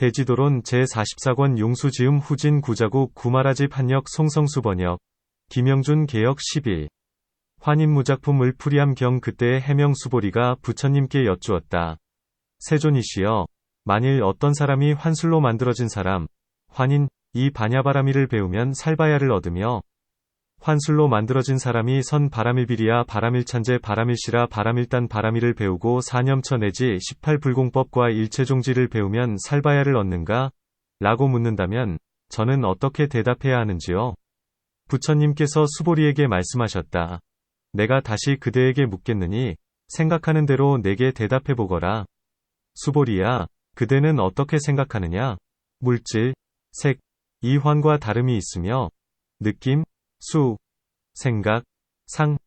대지도론 제44권 용수지음 후진 구자국 구마라집 한역 송성수 번역 김영준 개역 11 환인무작품을 풀이함 경 그때의 해명 수보리가 부처님께 여쭈었다. 세존이시여, 만일 어떤 사람이 환술로 만들어진 사람, 환인, 이 반야바라미를 배우면 살바야를 얻으며 환술로 만들어진 사람이 선 바라밀비리야 바라밀찬제 바라밀시라 바라밀단 바라밀을 배우고 사념처 내지 18불공법과 일체종지를 배우면 살바야를 얻는가? 라고 묻는다면 저는 어떻게 대답해야 하는지요? 부처님께서 수보리에게 말씀하셨다. 내가 다시 그대에게 묻겠느니 생각하는 대로 내게 대답해보거라. 수보리야, 그대는 어떻게 생각하느냐? 물질, 색, 이 환과 다름이 있으며 느낌, 수, 생각, 상,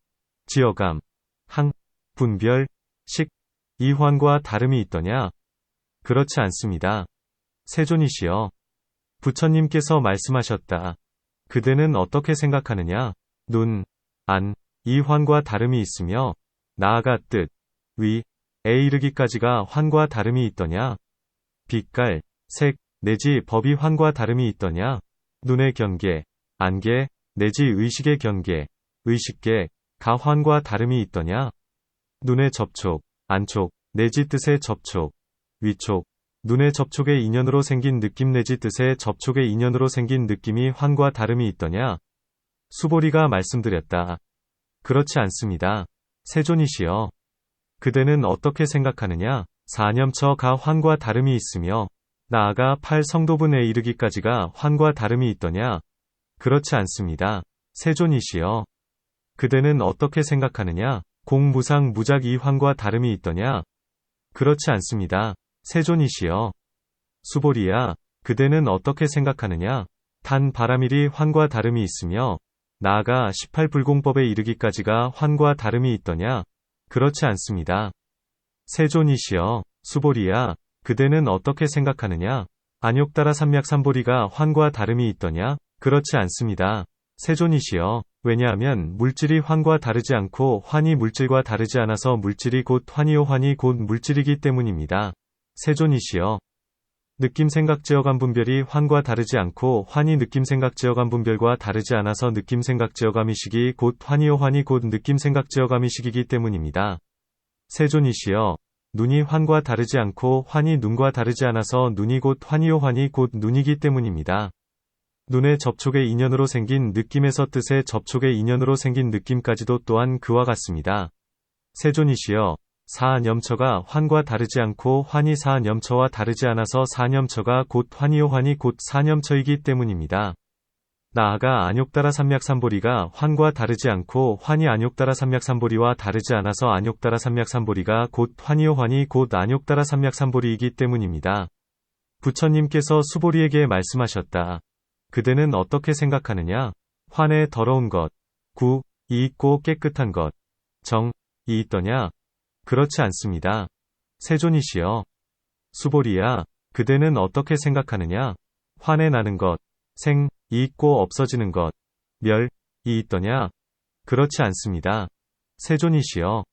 지어감, 항, 분별, 식, 이 환과 다름이 있더냐? 그렇지 않습니다. 세존이시여. 부처님께서 말씀하셨다. 그대는 어떻게 생각하느냐? 눈, 안, 이 환과 다름이 있으며 나아가 뜻, 위, 에 이르기까지가 환과 다름이 있더냐? 빛깔, 색, 내지 법이 환과 다름이 있더냐? 눈의 경계, 안계, 내지 의식의 경계, 의식계, 가 환과 다름이 있더냐? 눈의 접촉, 안촉, 내지 뜻의 접촉, 위촉, 눈의 접촉의 인연으로 생긴 느낌 내지 뜻의 접촉의 인연으로 생긴 느낌이 환과 다름이 있더냐? 수보리가 말씀드렸다. 그렇지 않습니다. 세존이시여. 그대는 어떻게 생각하느냐? 사념처가 환과 다름이 있으며 나아가 8성도분에 이르기까지가 환과 다름이 있더냐? 그렇지 않습니다. 세존이시여. 그대는 어떻게 생각하느냐? 공무상 무작 이 환과 다름이 있더냐? 그렇지 않습니다. 세존이시여. 수보리야, 그대는 어떻게 생각하느냐? 단 바라밀이 환과 다름이 있으며 나아가 18불공법에 이르기까지가 환과 다름이 있더냐? 그렇지 않습니다. 세존이시여. 수보리야, 그대는 어떻게 생각하느냐? 안욕따라 삼맥삼보리가 환과 다름이 있더냐? 그렇지 않습니다. 세존이시여. 왜냐하면 물질이 환과 다르지 않고 환이 물질과 다르지 않아서 물질이 곧 환이요 환이 곧 물질이기 때문입니다. 세존이시여. 느낌생각지어감 분별이 환과 다르지 않고 환이 느낌생각지어감 분별과 다르지 않아서 느낌생각지어감이식이 곧 환이요 환이 곧 느낌생각지어감이식이기 때문입니다. 세존이시여. 눈이 환과 다르지 않고 환이 눈과 다르지 않아서 눈이 곧 환이요 환이 곧 눈이기 때문입니다. 눈의 접촉의 인연으로 생긴 느낌에서 뜻의 접촉의 인연으로 생긴 느낌까지도 또한 그와 같습니다. 세존이시여. 사념처가 환과 다르지 않고 환이 사념처와 다르지 않아서 사념처가 곧 환이요 환이 곧 사념처이기 때문입니다. 나아가 안욕따라 삼맥삼보리가 환과 다르지 않고 환이 안욕따라 삼맥삼보리와 다르지 않아서 안욕따라 삼맥삼보리가 곧 환이요 환이 곧 안욕따라 삼맥삼보리이기 때문입니다. 부처님께서 수보리에게 말씀하셨다. 그대는 어떻게 생각하느냐? 환에 더러운 것, 구, 이 있고 깨끗한 것, 정, 이 있더냐? 그렇지 않습니다. 세존이시여. 수보리야, 그대는 어떻게 생각하느냐? 환에 나는 것, 생, 이 있고 없어지는 것, 멸, 이 있더냐? 그렇지 않습니다. 세존이시여.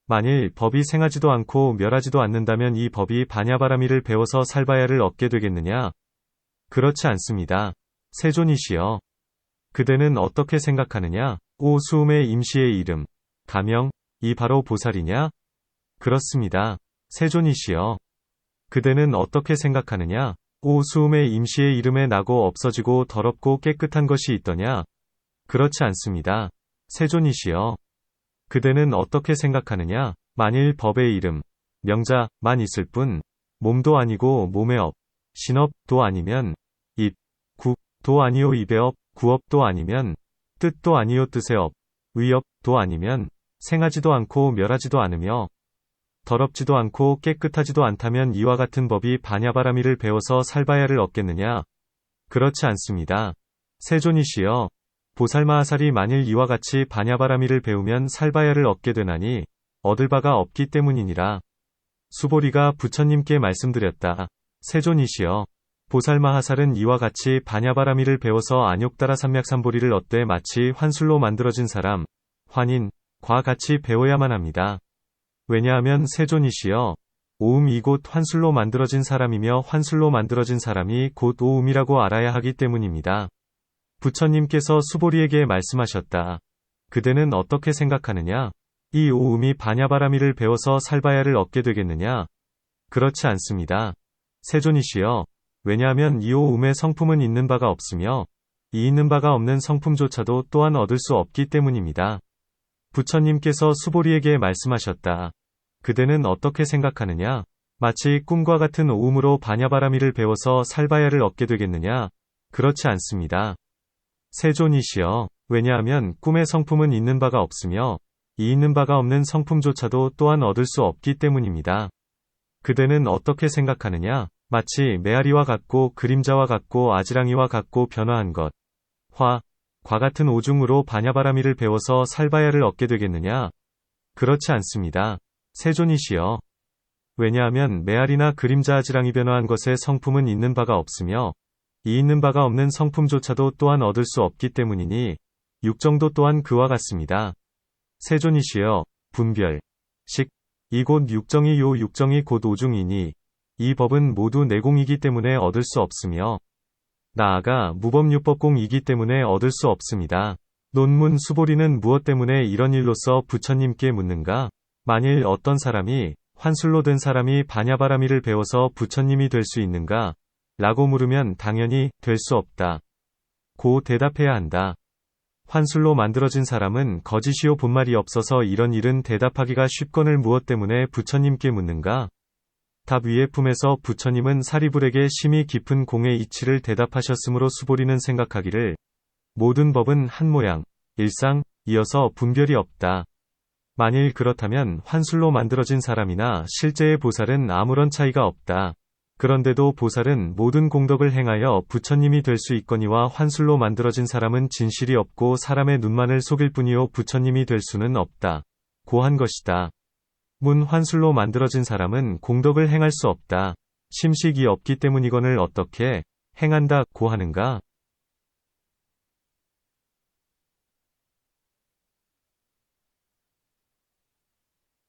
만일 법이 생하지도 않고 멸하지도 않는다면 이 법이 반야바라미를 배워서 살바야를 얻게 되겠느냐? 그렇지 않습니다. 세존이시여. 그대는 어떻게 생각하느냐? 오 수음의 임시의 이름, 가명, 이 바로 보살이냐? 그렇습니다. 세존이시여. 그대는 어떻게 생각하느냐? 오 수음의 임시의 이름에 나고 없어지고 더럽고 깨끗한 것이 있더냐? 그렇지 않습니다. 세존이시여. 그대는 어떻게 생각하느냐? 만일 법의 이름, 명자만 있을 뿐, 몸도 아니고 몸의 업, 신업도 아니면, 입, 구도 아니요 입의 업, 구업도 아니면, 뜻도 아니요 뜻의 업, 위업도 아니면, 생하지도 않고 멸하지도 않으며, 더럽지도 않고 깨끗하지도 않다면 이와 같은 법이 반야바라미를 배워서 살바야를 얻겠느냐? 그렇지 않습니다. 세존이시여. 보살마하살이 만일 이와 같이 반야바라미를 배우면 살바야를 얻게 되나니 얻을 바가 없기 때문이니라. 수보리가 부처님께 말씀드렸다. 세존이시여. 보살마하살은 이와 같이 반야바라미를 배워서 안욕따라 삼맥삼보리를 얻되 마치 환술로 만들어진 사람, 환인, 과 같이 배워야만 합니다. 왜냐하면 세존이시여. 오음이 곧 환술로 만들어진 사람이며 환술로 만들어진 사람이 곧 오음이라고 알아야 하기 때문입니다. 부처님께서 수보리에게 말씀하셨다. 그대는 어떻게 생각하느냐? 이 오음이 바냐바라미를 배워서 살바야를 얻게 되겠느냐? 그렇지 않습니다. 세존이시여. 왜냐하면 이 오음의 성품은 있는 바가 없으며 이 있는 바가 없는 성품조차도 또한 얻을 수 없기 때문입니다. 부처님께서 수보리에게 말씀하셨다. 그대는 어떻게 생각하느냐? 마치 꿈과 같은 오음으로 바냐바라미를 배워서 살바야를 얻게 되겠느냐? 그렇지 않습니다. 세존이시여. 왜냐하면 꿈의 성품은 있는 바가 없으며 이 있는 바가 없는 성품조차도 또한 얻을 수 없기 때문입니다. 그대는 어떻게 생각하느냐? 마치 메아리와 같고 그림자와 같고 아지랑이와 같고 변화한 것, 과 같은 오중으로 바냐바라미를 배워서 살바야를 얻게 되겠느냐? 그렇지 않습니다. 세존이시여. 왜냐하면 메아리나 그림자 아지랑이 변화한 것의 성품은 있는 바가 없으며 이 있는 바가 없는 성품조차도 또한 얻을 수 없기 때문이니 육정도 또한 그와 같습니다. 세존이시여. 분별. 이곳 육정이 요 육정이 곧 오중이니 이 법은 모두 내공이기 때문에 얻을 수 없으며 나아가 무법유법공이기 때문에 얻을 수 없습니다. 논문 수보리는 무엇 때문에 이런 일로서 부처님께 묻는가? 만일 어떤 사람이 환술로 된 사람이 바냐바라미를 배워서 부처님이 될 수 있는가? 라고 물으면 당연히 될 수 없다. 고 대답해야 한다. 환술로 만들어진 사람은 거짓이요 본말이 없어서 이런 일은 대답하기가 쉽거늘 무엇 때문에 부처님께 묻는가? 답 위의 품에서 부처님은 사리불에게 심히 깊은 공의 이치를 대답하셨으므로 수보리는 생각하기를 모든 법은 한 모양, 일상, 이어서 분별이 없다. 만일 그렇다면 환술로 만들어진 사람이나 실제의 보살은 아무런 차이가 없다. 그런데도 보살은 모든 공덕을 행하여 부처님이 될 수 있거니와 환술로 만들어진 사람은 진실이 없고 사람의 눈만을 속일 뿐이요 부처님이 될 수는 없다. 고한 것이다. 문 환술로 만들어진 사람은 공덕을 행할 수 없다. 심식이 없기 때문이거늘 어떻게 행한다 고 하는가?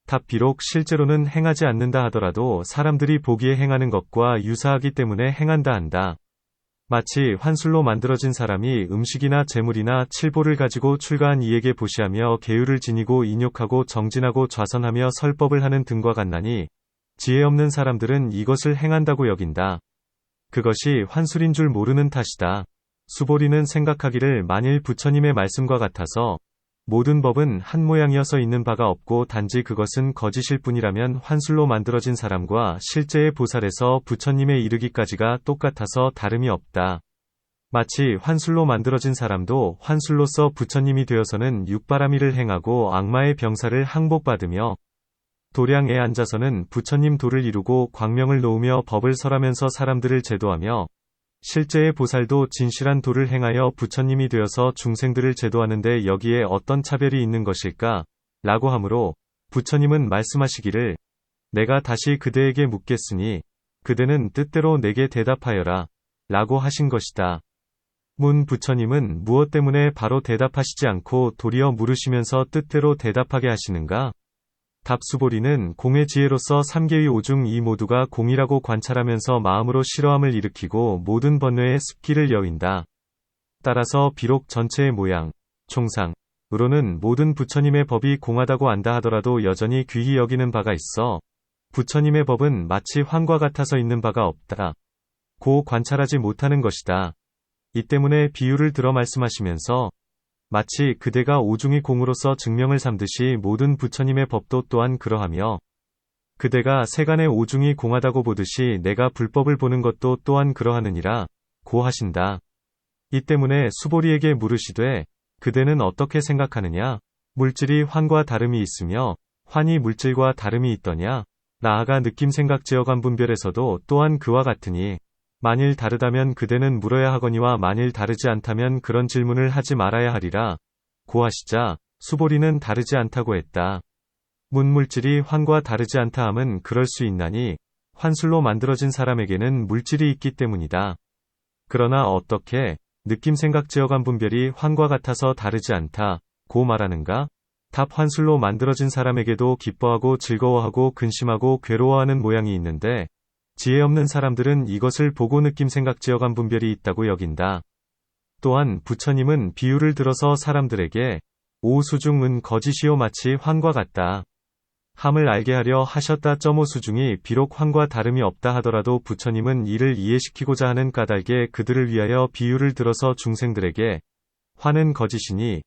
답 비록 실제로는 행하지 않는다 하더라도 사람들이 보기에 행하는 것과 유사하기 때문에 행한다 한다. 마치 환술로 만들어진 사람이 음식이나 재물이나 칠보를 가지고 출가한 이에게 보시하며 계율을 지니고 인욕하고 정진하고 좌선하며 설법을 하는 등과 같나니 지혜 없는 사람들은 이것을 행한다고 여긴다. 그것이 환술인 줄 모르는 탓이다. 수보리는 생각하기를 만일 부처님의 말씀과 같아서 모든 법은 한 모양이어서 있는 바가 없고 단지 그것은 거짓일 뿐이라면 환술로 만들어진 사람과 실제의 보살에서 부처님에 이르기까지가 똑같아서 다름이 없다. 마치 환술로 만들어진 사람도 환술로서 부처님이 되어서는 육바라미를 행하고 악마의 병사를 항복받으며 도량에 앉아서는 부처님 도를 이루고 광명을 놓으며 법을 설하면서 사람들을 제도하며 실제의 보살도 진실한 도를 행하여 부처님이 되어서 중생들을 제도하는데 여기에 어떤 차별이 있는 것일까? 라고 하므로 부처님은 말씀하시기를 내가 다시 그대에게 묻겠으니 그대는 뜻대로 내게 대답하여라. 라고 하신 것이다. 문 부처님은 무엇 때문에 바로 대답하시지 않고 도리어 물으시면서 뜻대로 대답하게 하시는가? 답수보리는 공의 지혜로서 3개의 오중 이 모두가 공이라고 관찰하면서 마음으로 싫어함을 일으키고 모든 번뇌의 습기를 여윈다. 따라서 비록 전체의 모양, 총상으로는 모든 부처님의 법이 공하다고 안다 하더라도 여전히 귀히 여기는 바가 있어 부처님의 법은 마치 환과 같아서 있는 바가 없다. 고 관찰하지 못하는 것이다. 이 때문에 비유를 들어 말씀하시면서 마치 그대가 오중이 공으로서 증명을 삼듯이 모든 부처님의 법도 또한 그러하며 그대가 세간의 오중이 공하다고 보듯이 내가 불법을 보는 것도 또한 그러하느니라 고 하신다. 이 때문에 수보리에게 물으시되 그대는 어떻게 생각하느냐? 물질이 환과 다름이 있으며 환이 물질과 다름이 있더냐? 나아가 느낌 생각 제어감 분별에서도 또한 그와 같으니 만일 다르다면 그대는 물어야 하거니와 만일 다르지 않다면 그런 질문을 하지 말아야 하리라. 고 하시자 수보리는 다르지 않다고 했다. 문물질이 환과 다르지 않다 함은 그럴 수 있나니 환술로 만들어진 사람에게는 물질이 있기 때문이다. 그러나 어떻게 느낌 생각 제어감 분별이 환과 같아서 다르지 않다 고 말하는가? 답 환술로 만들어진 사람에게도 기뻐하고 즐거워하고 근심하고 괴로워하는 모양이 있는데 지혜 없는 사람들은 이것을 보고 느낌 생각 지어감 분별이 있다고 여긴다. 또한 부처님은 비유를 들어서 사람들에게 오수중은 거짓이요 마치 환과 같다. 함을 알게 하려 하셨다. 오수중이 비록 환과 다름이 없다 하더라도 부처님은 이를 이해시키고자 하는 까닭에 그들을 위하여 비유를 들어서 중생들에게 환은 거짓이니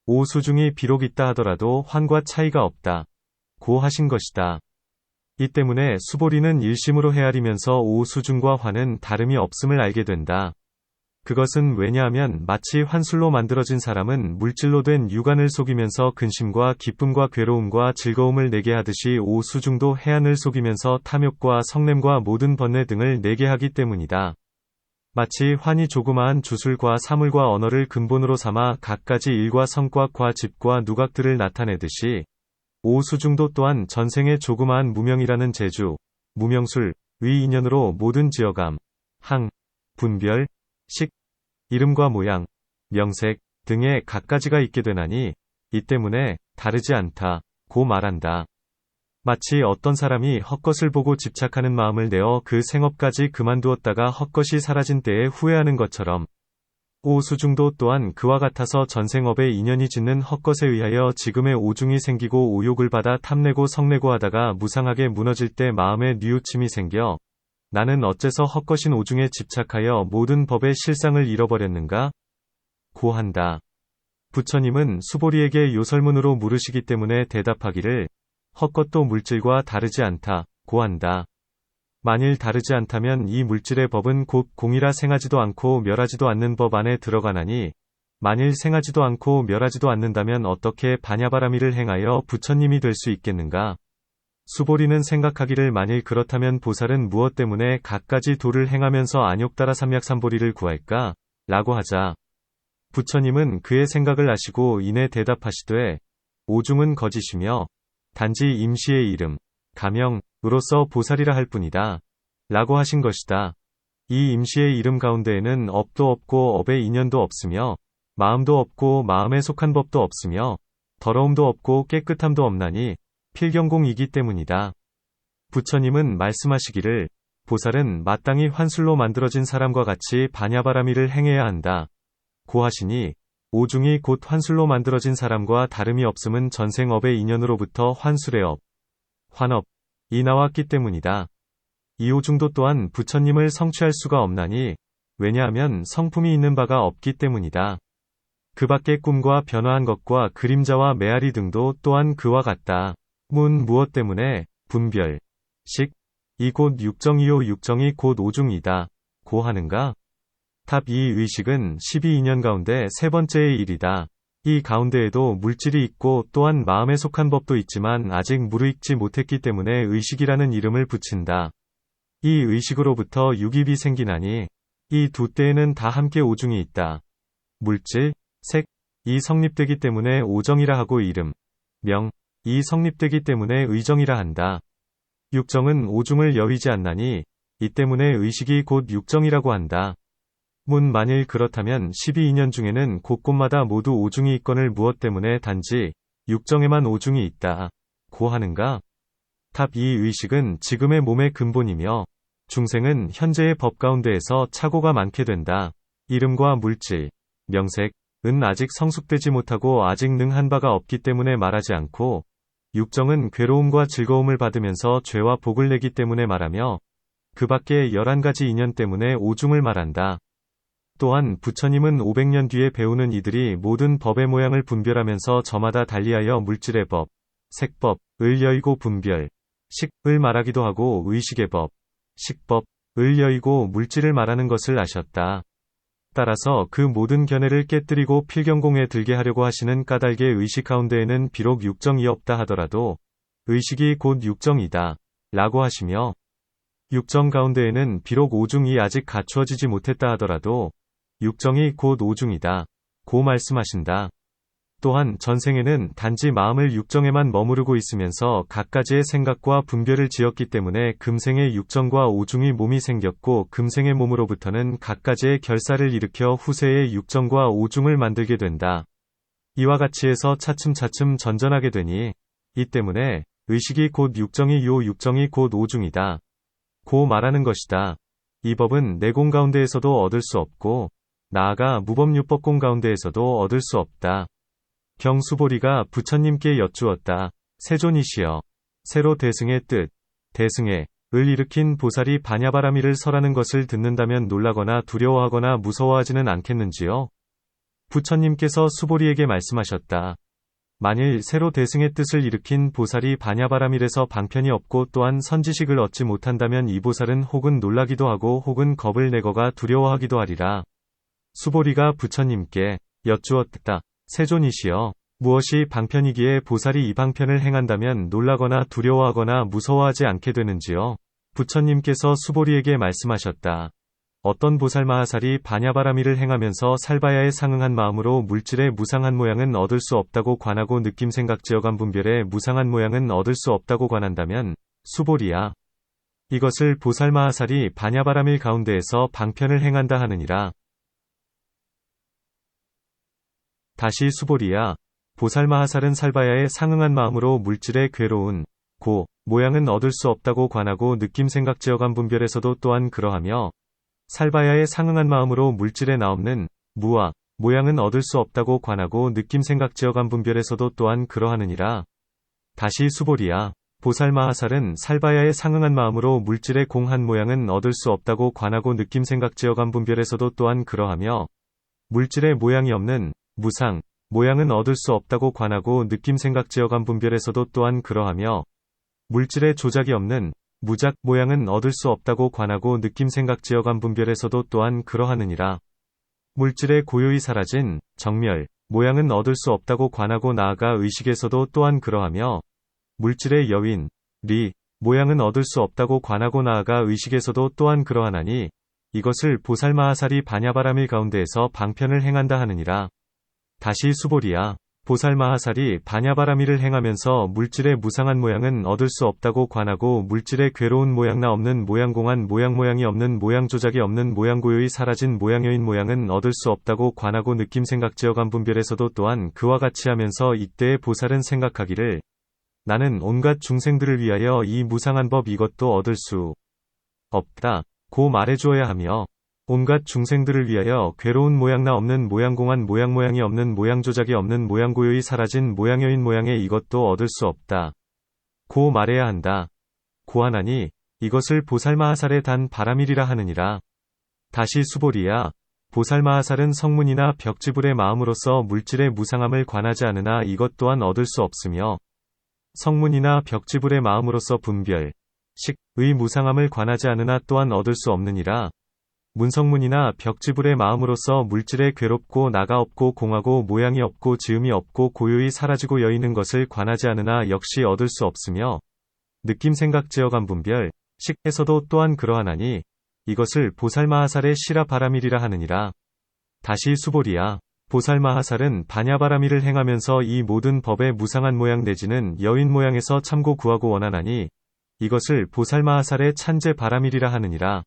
오수중이 비록 있다 하더라도 환과 차이가 없다. 고 하신 것이다. 이 때문에 수보리는 일심으로 헤아리면서 오수중과 환은 다름이 없음을 알게 된다. 그것은 왜냐하면 마치 환술로 만들어진 사람은 물질로 된 육안을 속이면서 근심과 기쁨과 괴로움과 즐거움을 내게 하듯이 오수중도 해안을 속이면서 탐욕과 성냄과 모든 번뇌 등을 내게 하기 때문이다. 마치 환이 조그마한 주술과 사물과 언어를 근본으로 삼아 갖가지 일과 성격과 집과 누각들을 나타내듯이 오수중도 또한 전생의 조그마한 무명이라는 재주, 무명술, 위 인연으로 모든 지어감, 항, 분별, 식, 이름과 모양, 명색 등의 갖가지가 있게 되나니 이 때문에 다르지 않다 고 말한다. 마치 어떤 사람이 헛것을 보고 집착하는 마음을 내어 그 생업까지 그만두었다가 헛것이 사라진 때에 후회하는 것처럼 오수중도 또한 그와 같아서 전생업에 인연이 짓는 헛것에 의하여 지금의 오중이 생기고 오욕을 받아 탐내고 성내고 하다가 무상하게 무너질 때 마음에 뉘우침이 생겨 나는 어째서 헛것인 오중에 집착하여 모든 법의 실상을 잃어버렸는가? 고 한다. 부처님은 수보리에게 요설문으로 물으시기 때문에 대답하기를 헛것도 물질과 다르지 않다 고 한다. 만일 다르지 않다면 이 물질의 법은 곧 공이라 생하지도 않고 멸하지도 않는 법 안에 들어가나니 만일 생하지도 않고 멸하지도 않는다면 어떻게 반야바라미를 행하여 부처님이 될 수 있겠는가? 수보리는 생각하기를 만일 그렇다면 보살은 무엇 때문에 갖가지 도를 행하면서 안욕따라 삼약삼보리를 구할까? 라고 하자 부처님은 그의 생각을 아시고 이내 대답하시되 오중은 거짓이며 단지 임시의 이름, 가명으로서 보살이라 할 뿐이다. 라고 하신 것이다. 이 임시의 이름 가운데에는 업도 없고 업의 인연도 없으며 마음도 없고 마음에 속한 법도 없으며 더러움도 없고 깨끗함도 없나니 필경공이기 때문이다. 부처님은 말씀하시기를 보살은 마땅히 환술로 만들어진 사람과 같이 반야바라미를 행해야 한다. 고 하시니 오중이 곧 환술로 만들어진 사람과 다름이 없음은 전생업의 인연으로부터 환술의 업, 환업이 나왔기 때문이다. 이 오중도 또한 부처님을 성취할 수가 없나니 왜냐하면 성품이 있는 바가 없기 때문이다. 그 밖의 꿈과 변화한 것과 그림자와 메아리 등도 또한 그와 같다. 문 무엇 때문에 분별, 식, 이 곧 육정이요 육정이 곧 오중이다. 고 하는가? 답 이 의식은 12인연 가운데 세 번째의 일이다. 이 가운데에도 물질이 있고 또한 마음에 속한 법도 있지만 아직 무르익지 못했기 때문에 의식이라는 이름을 붙인다. 이 의식으로부터 육입이 생기나니 이 두 때에는 다 함께 오중이 있다. 물질, 색, 이 성립되기 때문에 오정이라 하고 이름, 명, 이 성립되기 때문에 의정이라 한다. 육정은 오중을 여위지 않나니 이 때문에 의식이 곧 육정이라고 한다. 문 만일 그렇다면 12인연 중에는 곳곳마다 모두 오중이 있거늘 무엇 때문에 단지 육정에만 오중이 있다. 고 하는가? 답 이 의식은 지금의 몸의 근본이며 중생은 현재의 법 가운데에서 착오가 많게 된다. 이름과 물질, 명색은 아직 성숙되지 못하고 아직 능한 바가 없기 때문에 말하지 않고 육정은 괴로움과 즐거움을 받으면서 죄와 복을 내기 때문에 말하며 그 밖에 11가지 인연 때문에 오중을 말한다. 또한 부처님은 500년 뒤에 배우는 이들이 모든 법의 모양을 분별하면서 저마다 달리하여 물질의 법, 색법을 여의고 분별, 식을 말하기도 하고 의식의 법, 식법을 여의고 물질을 말하는 것을 아셨다. 따라서 그 모든 견해를 깨뜨리고 필경공에 들게 하려고 하시는 까닭의 의식 가운데에는 비록 육정이 없다 하더라도 의식이 곧 육정이다. 라고 하시며 육정 가운데에는 비록 오중이 아직 갖추어지지 못했다 하더라도 육정이 곧 오중이다. 고 말씀하신다. 또한 전생에는 단지 마음을 육정에만 머무르고 있으면서 갖가지의 생각과 분별을 지었기 때문에 금생의 육정과 오중이 몸이 생겼고 금생의 몸으로부터는 갖가지의 결사를 일으켜 후세의 육정과 오중을 만들게 된다. 이와 같이 해서 차츰차츰 전전하게 되니 이 때문에 의식이 곧 육정이 요 육정이 곧 오중이다. 고 말하는 것이다. 이 법은 내공 가운데에서도 얻을 수 없고 나아가 무법유법공 가운데에서도 얻을 수 없다. 경수보리가 부처님께 여쭈었다. 세존이시여, 세로 대승의 뜻, 대승의 을 일으킨 보살이 반야바라미를 설하는 것을 듣는다면 놀라거나 두려워하거나 무서워하지는 않겠는지요? 부처님께서 수보리에게 말씀하셨다. 만일 세로 대승의 뜻을 일으킨 보살이 반야바라밀에서 방편이 없고 또한 선지식을 얻지 못한다면 이 보살은 혹은 놀라기도 하고 혹은 겁을 내거가 두려워하기도 하리라. 수보리가 부처님께 여쭈었다. 세존이시여, 무엇이 방편이기에 보살이 이 방편을 행한다면 놀라거나 두려워하거나 무서워하지 않게 되는지요? 부처님께서 수보리에게 말씀하셨다. 어떤 보살마하살이 반야바라밀을 행하면서 살바야에 상응한 마음으로 물질의 무상한 모양은 얻을 수 없다고 관하고 느낌생각지어감 분별의 무상한 모양은 얻을 수 없다고 관한다면 수보리야, 이것을 보살마하살이 반야바라밀 가운데에서 방편을 행한다 하느니라. 다시 수보리야, 보살마하살은 살바야에 상응한 마음으로 물질의 괴로운 모양은 얻을 수 없다고 관하고 느낌생각지어감 분별에서도 또한 그러하며 살바야에 상응한 마음으로 물질에 나없는 무와 모양은 얻을 수 없다고 관하고 느낌생각지어감 분별에서도 또한 그러하느니라. 다시 수보리야, 보살마하살은 살바야에 상응한 마음으로 물질의 공한 모양은 얻을 수 없다고 관하고 느낌생각지어감 분별에서도 또한 그러하며 물질의 모양이 없는 무상 모양은 얻을 수 없다고 관하고 느낌생각지어감 분별에서도 또한 그러하며 물질의 조작이 없는 무작 모양은 얻을 수 없다고 관하고 느낌생각지어감 분별에서도 또한 그러하느니라. 물질의 고요히 사라진 정멸 모양은 얻을 수 없다고 관하고 나아가 의식에서도 또한 그러하며 물질의 여윈 리 모양은 얻을 수 없다고 관하고 나아가 의식에서도 또한 그러하나니 이것을 보살마하살이 반야바라밀 가운데에서 방편을 행한다 하느니라. 다시 수보리야, 보살마하살이 반야바라밀을 행하면서 물질의 무상한 모양은 얻을 수 없다고 관하고 물질의 괴로운 모양나 없는 모양 공한 모양이 없는 모양 조작이 없는 모양 고요히 사라진 모양여인 모양은 얻을 수 없다고 관하고 느낌생각지어감 분별에서도 또한 그와 같이 하면서 이때의 보살은 생각하기를 나는 온갖 중생들을 위하여 이 무상한 법 이것도 얻을 수 없다 고 말해주어야 하며 온갖 중생들을 위하여 괴로운 모양나 없는 모양 공한 모양이 없는 모양 조작이 없는 모양 고요히 사라진 모양여인 모양에 이것도 얻을 수 없다 고 말해야 한다. 고하나니 이것을 보살마하살의 단 바라밀이라 하느니라. 다시 수보리야, 보살마하살은 성문이나 벽지불의 마음으로서 물질의 무상함을 관하지 않으나 이것 또한 얻을 수 없으며 성문이나 벽지불의 마음으로서 분별, 식의 무상함을 관하지 않으나 또한 얻을 수 없느니라. 문성문이나 벽지불의 마음으로서 물질의 괴롭고 나가 없고 공하고 모양이 없고 지음이 없고 고요히 사라지고 여있는 것을 관하지 않으나 역시 얻을 수 없으며 느낌생각지어감 분별, 식에서도 또한 그러하나니 이것을 보살마하살의 시라바라밀이라 하느니라. 다시 수보리야, 보살마하살은 반야바라밀을 행하면서 이 모든 법의 무상한 모양 내지는 여인 모양에서 참고 구하고 원하나니 이것을 보살마하살의 찬제 바라밀이라 하느니라.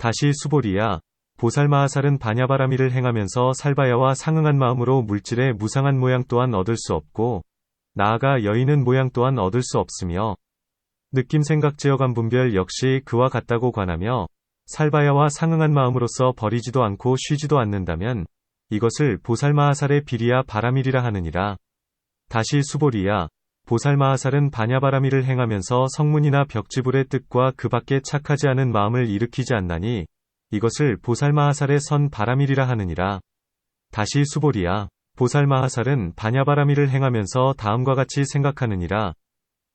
다시 수보리야, 보살마하살은 반야바라밀을 행하면서 살바야와 상응한 마음으로 물질의 무상한 모양 또한 얻을 수 없고 나아가 여인은 모양 또한 얻을 수 없으며 느낌생각지어감 분별 역시 그와 같다고 관하며 살바야와 상응한 마음으로서 버리지도 않고 쉬지도 않는다면 이것을 보살마하살의 비리야 바라밀이라 하느니라. 다시 수보리야, 보살마하살은 반야바라밀을 행하면서 성문이나 벽지불의 뜻과 그 밖에 착하지 않은 마음을 일으키지 않나니 이것을 보살마하살의 선 바라밀이라 하느니라. 다시 수보리야, 보살마하살은 반야바라밀을 행하면서 다음과 같이 생각하느니라.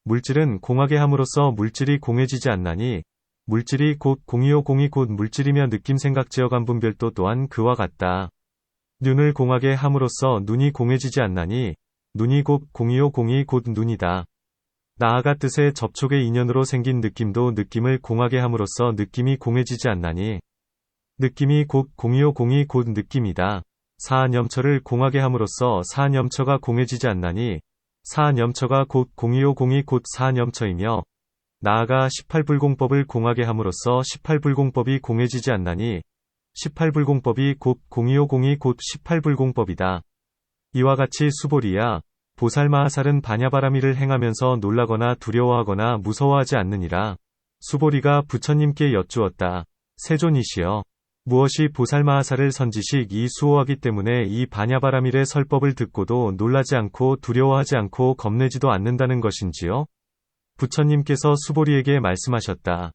물질은 공하게 함으로써 물질이 공해지지 않나니 물질이 곧 공이요 공이 곧 물질이며 느낌생각지어감 분별도 또한 그와 같다. 눈을 공하게 함으로써 눈이 공해지지 않나니 눈이 곧 공이요 공이 곧 눈이다. 나아가 뜻의 접촉의 인연으로 생긴 느낌도 느낌을 공하게 함으로써 느낌이 공해지지 않나니 느낌이 곧 공이요 공이 곧 느낌이다. 사안염처를 공하게 함으로써 사안염처가 공해지지 않나니 사안염처가 곧 공이요 공이 곧 사안염처이며 나아가 18불공법을 공하게 함으로써 18불공법이 공해지지 않나니 18불공법이 곧 공이요 공이 곧 18불공법이다. 이와 같이 수보리야, 보살마하살은 반야바라미를 행하면서 놀라거나 두려워하거나 무서워하지 않느니라. 수보리가 부처님께 여쭈었다. 세존이시여, 무엇이 보살마하살을 선지식 이 수호하기 때문에 이 반야바라밀의 설법을 듣고도 놀라지 않고 두려워하지 않고 겁내지도 않는다는 것인지요? 부처님께서 수보리에게 말씀하셨다.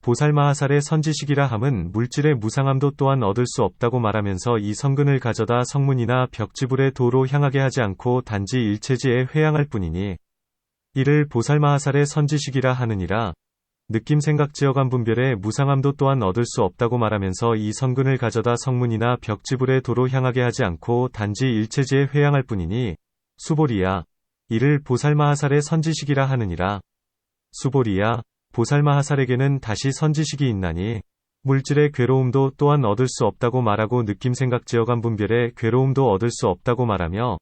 보살마하살의 선지식이라 함은 물질의 무상함도 또한 얻을 수 없다고 말하면서 이 성근을 가져다 성문이나 벽지불의 도로 향하게 하지 않고 단지 일체지에 회향할 뿐이니 이를 보살마하살의 선지식이라 하느니라. 느낌 생각 지어감 분별의 무상함도 또한 얻을 수 없다고 말하면서 이 성근을 가져다 성문이나 벽지불의 도로 향하게 하지 않고 단지 일체지에 회향할 뿐이니 수보리야, 이를 보살마하살의 선지식이라 하느니라. 수보리야, 보살마하살에게는 다시 선지식이 있나니 물질의 괴로움도 또한 얻을 수 없다고 말하고 느낌 생각 지어감 분별의 괴로움도 얻을 수 없다고 말하며